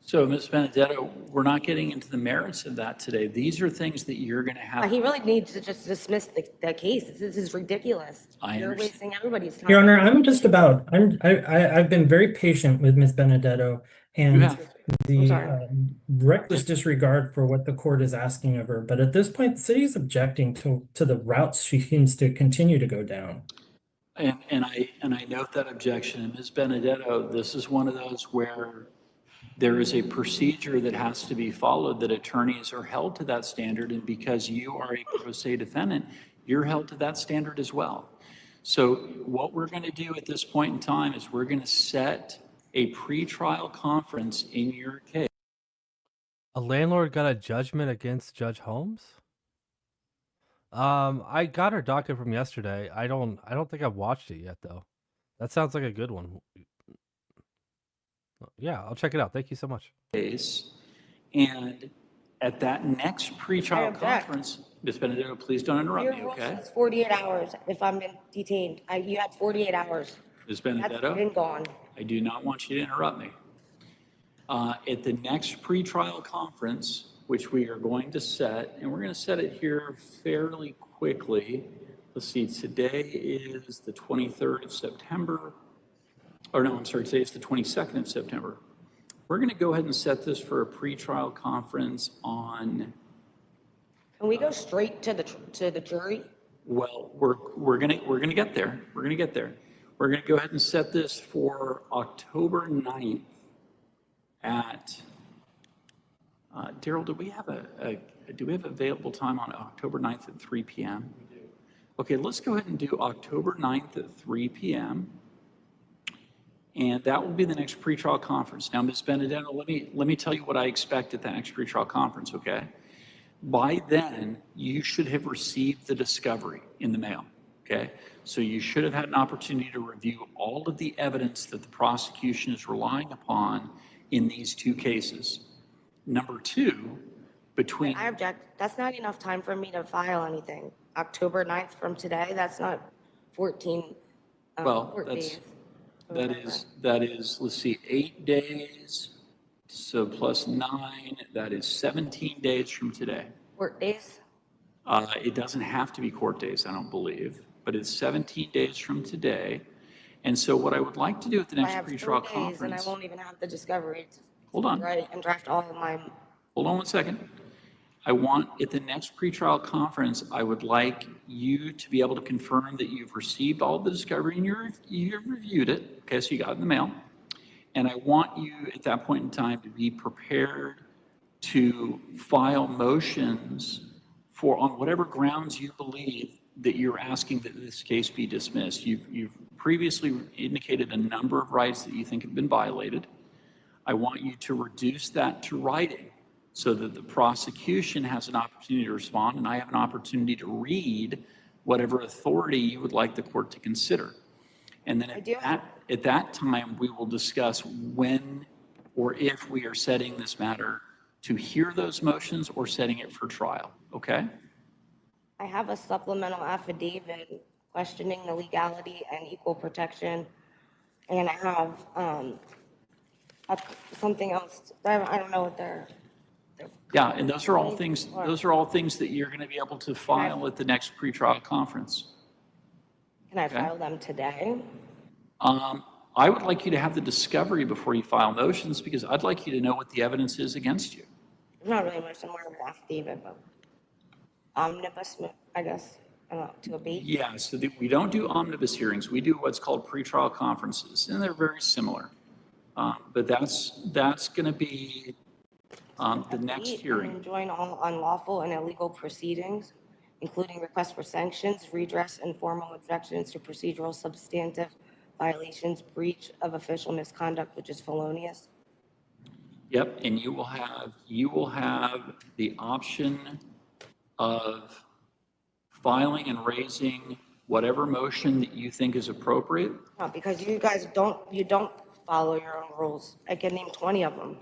Speaker 8: so Ms. Benedetto, we're not getting into the merits of that today. These are things that you're going to have.
Speaker 9: He really needs to just dismiss the case. This is ridiculous. You're
Speaker 8: understand.
Speaker 9: wasting everybody's time.
Speaker 10: Your Honor, I've been very patient with Ms. Benedetto, and the reckless disregard for what the court is asking of her. But at this point, the city is objecting to the routes she seems to continue to go down.
Speaker 8: And I note that objection. And Ms. Benedetto, this is one of those where there is a procedure that has to be followed, that attorneys are held to that standard. And because you are a pro se defendant, you're held to that standard as well. So what we're going to do at this point in time is we're going to set a pretrial conference in your case.
Speaker 1: A landlord got a judgment against Judge Holmes? I got her docket from yesterday. I don't think I've watched it yet though. That sounds like a good one. Yeah, I'll check it out. Thank you so much.
Speaker 8: And at that next pretrial conference, Ms. Benedetto, please don't interrupt me, okay?
Speaker 9: It's 48 hours if I'm detained. You had 48 hours.
Speaker 8: Ms. Benedetto,
Speaker 9: That's been gone.
Speaker 8: I do not want you to interrupt me. At the next pretrial conference, which we are going to set, and we're going to set it here fairly quickly. Let's see, today is the 23rd of September. Or no, I'm sorry, today is the 22nd of September. We're going to go ahead and set this for a pretrial conference on.
Speaker 9: Can we go straight to the jury?
Speaker 8: Well, we're gonna get there. We're gonna get there. We're gonna go ahead and set this for October 9th at. Daryl, do we have available time on October 9th at 3 p.m.? We do. Okay, let's go ahead and do October 9th at 3 p.m. And that will be the next pretrial conference. Now, Ms. Benedetto, let me tell you what I expect at the next pretrial conference, okay? By then, you should have received the discovery in the mail, okay? So you should have had an opportunity to review all of the evidence that the prosecution is relying upon in these two cases. Number two,
Speaker 9: I object. That's not enough time for me to file anything. October 9th from today, that's not 14 court days.
Speaker 8: That is, let's see, 8 days, so plus 9, that is 17 days from today.
Speaker 9: Court days?
Speaker 8: It doesn't have to be court days, I don't believe, but it's 17 days from today. And so what I would like to do at the next pretrial conference.
Speaker 9: And I won't even have the discovery.
Speaker 8: Hold on.
Speaker 9: Right, and draft all of my.
Speaker 8: Hold on one second. I want, at the next pretrial conference, I would like you to be able to confirm that you've received all the discovery and you've reviewed it. Okay, so you got it in the mail. And I want you at that point in time to be prepared to file motions for, on whatever grounds you believe that you're asking that this case be dismissed. You've previously indicated a number of rights that you think have been violated. I want you to reduce that to writing, so that the prosecution has an opportunity to respond and I have an opportunity to read whatever authority you would like the court to consider. And then at that time, we will discuss when or if we are setting this matter to hear those motions or setting it for trial, okay?
Speaker 9: I have a supplemental affidavit questioning the legality and equal protection. And I have something else. I don't know what they're.
Speaker 8: Yeah, and those are all things that you're going to be able to file at the next pretrial conference.
Speaker 9: Can I file them today?
Speaker 8: I would like you to have the discovery before you file motions, because I'd like you to know what the evidence is against you.
Speaker 9: Not really much more of an affidavit, but omnibus, I guess, to abate.
Speaker 8: Yeah, so we don't do omnibus hearings. We do what's called pretrial conferences, and they're very similar. But that's going to be the next hearing.
Speaker 9: And enjoin all unlawful and illegal proceedings, including requests for sanctions, redress, and formal objections to procedural substantive violations, breach of official misconduct, which is felonious.
Speaker 8: Yep, and you will have the option of filing and raising whatever motion that you think is appropriate.
Speaker 9: No, because you guys don't follow your own rules. I can name 20 of them.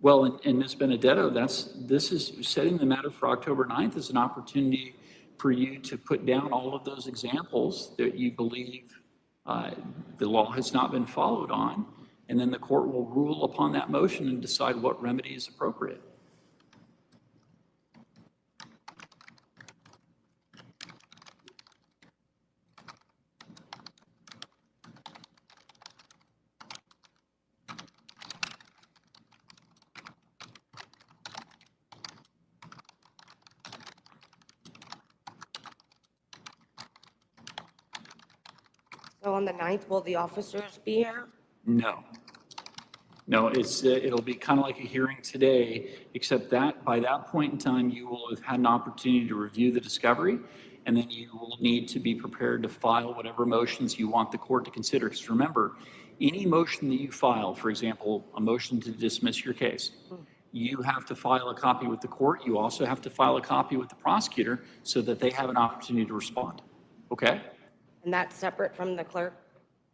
Speaker 8: Well, and Ms. Benedetto, this is setting the matter for October 9th as an opportunity for you to put down all of those examples that you believe the law has not been followed on, and then the court will rule upon that motion and decide what remedy is appropriate.
Speaker 9: So on the 9th, will the officers be here?
Speaker 8: No, it'll be kind of like a hearing today, except that by that point in time, you will have had an opportunity to review the discovery, and then you will need to be prepared to file whatever motions you want the court to consider. Because remember, any motion that you file, for example, a motion to dismiss your case, you have to file a copy with the court. You also have to file a copy with the prosecutor so that they have an opportunity to respond. Okay?
Speaker 9: And that's separate from the clerk?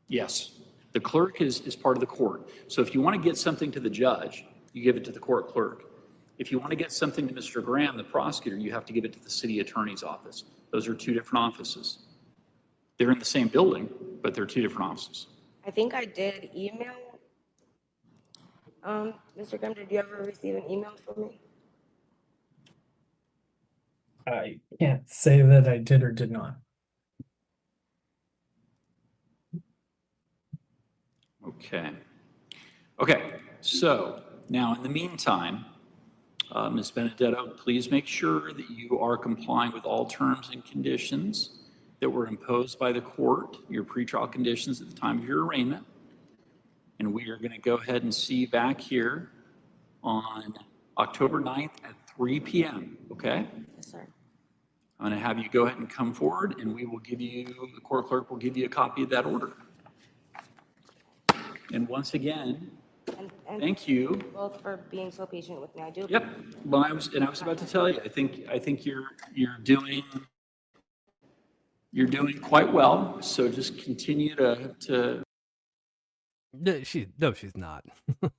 Speaker 8: Yes. The clerk is part of the court. So if you want to get something to the judge, you give it to the court clerk. If you want to get something to Mr. Graham, the prosecutor, you have to give it to the city attorney's office. Those are two different offices. They're in the same building, but they're two different offices.
Speaker 9: I think I did email. Mr. Graham, did you ever receive an email from me?
Speaker 10: I can't say that I did or did not.
Speaker 8: Okay, so now in the meantime, Ms. Benedetto, please make sure that you are complying with all terms and conditions that were imposed by the court, your pretrial conditions at the time of your arraignment. And we are going to go ahead and see you back here on October 9th at 3 p.m., okay?
Speaker 9: Yes, sir.
Speaker 8: I'm going to have you go ahead and come forward, and we will give you, the court clerk will give you a copy of that order. And once again,
Speaker 9: and
Speaker 8: thank you
Speaker 9: both for being so patient with me. I do.
Speaker 8: Yep. Well, I was about to tell you, I think you're doing quite well. So just continue to.
Speaker 1: No, she's not.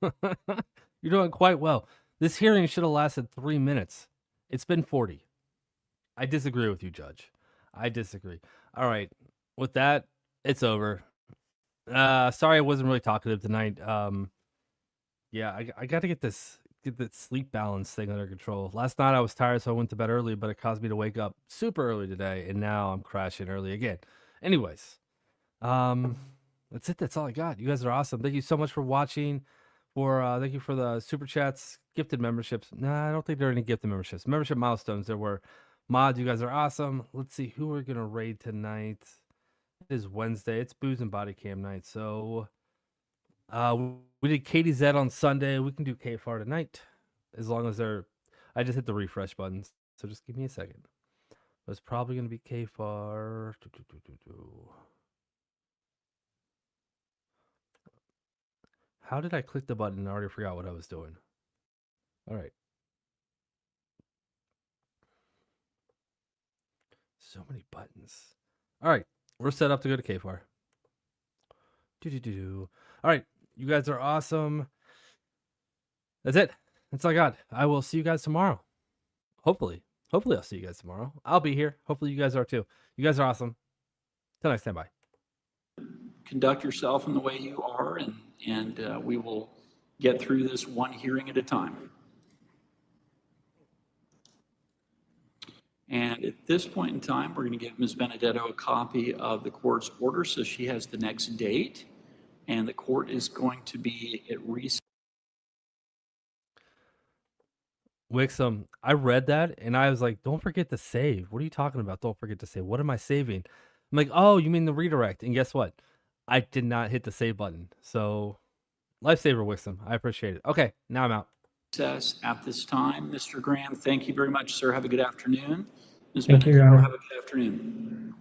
Speaker 1: You're doing quite well. This hearing should have lasted 3 minutes. It's been 40. I disagree with you, Judge. I disagree. All right. With that, it's over. Sorry I wasn't really talkative tonight. Yeah, I got to get the sleep balance thing under control. Last night I was tired, so I went to bed early, but it caused me to wake up super early today, and now I'm crashing early again. Anyways, that's it. That's all I got. You guys are awesome. Thank you so much for watching. Thank you for the super chats, gifted memberships. Nah, I don't think there are any gifted memberships. Membership milestones. There were mods. You guys are awesome. Let's see who we're gonna raid tonight. It is Wednesday. It's booze and body cam night. So we did Katie Z on Sunday. We can do KFR tonight. As long as I just hit the refresh buttons. So just give me a second. But it's probably gonna be KFR. How did I click the button and I already forgot what I was doing? All right. So many buttons. All right. We're set up to go to KFAR. All right. You guys are awesome. That's it. That's all I got. I will see you guys tomorrow. Hopefully. hopefully I'll see you guys tomorrow. I'll be here. Hopefully you guys are too. You guys are awesome. Till next time, bye.
Speaker 8: Conduct yourself in the way you are, and we will get through this one hearing at a time. And at this point in time, we're going to give Ms. Benedetto a copy of the court's order so she has the next date, and the court is going to be at recess.
Speaker 1: Wixom, I read that and I was like, don't forget to save. What are you talking about? Don't forget to save. What am I saving? I'm like, oh, you mean the redirect. And guess what? I did not hit the save button. So, lifesaver, Wixom. I appreciate it. Okay, now I'm out.
Speaker 8: At this time, Mr. Graham, thank you very much, sir. Have a good afternoon. Ms.
Speaker 10: Thank you, Your
Speaker 8: Benedetto,
Speaker 10: Honor.
Speaker 8: have a good afternoon.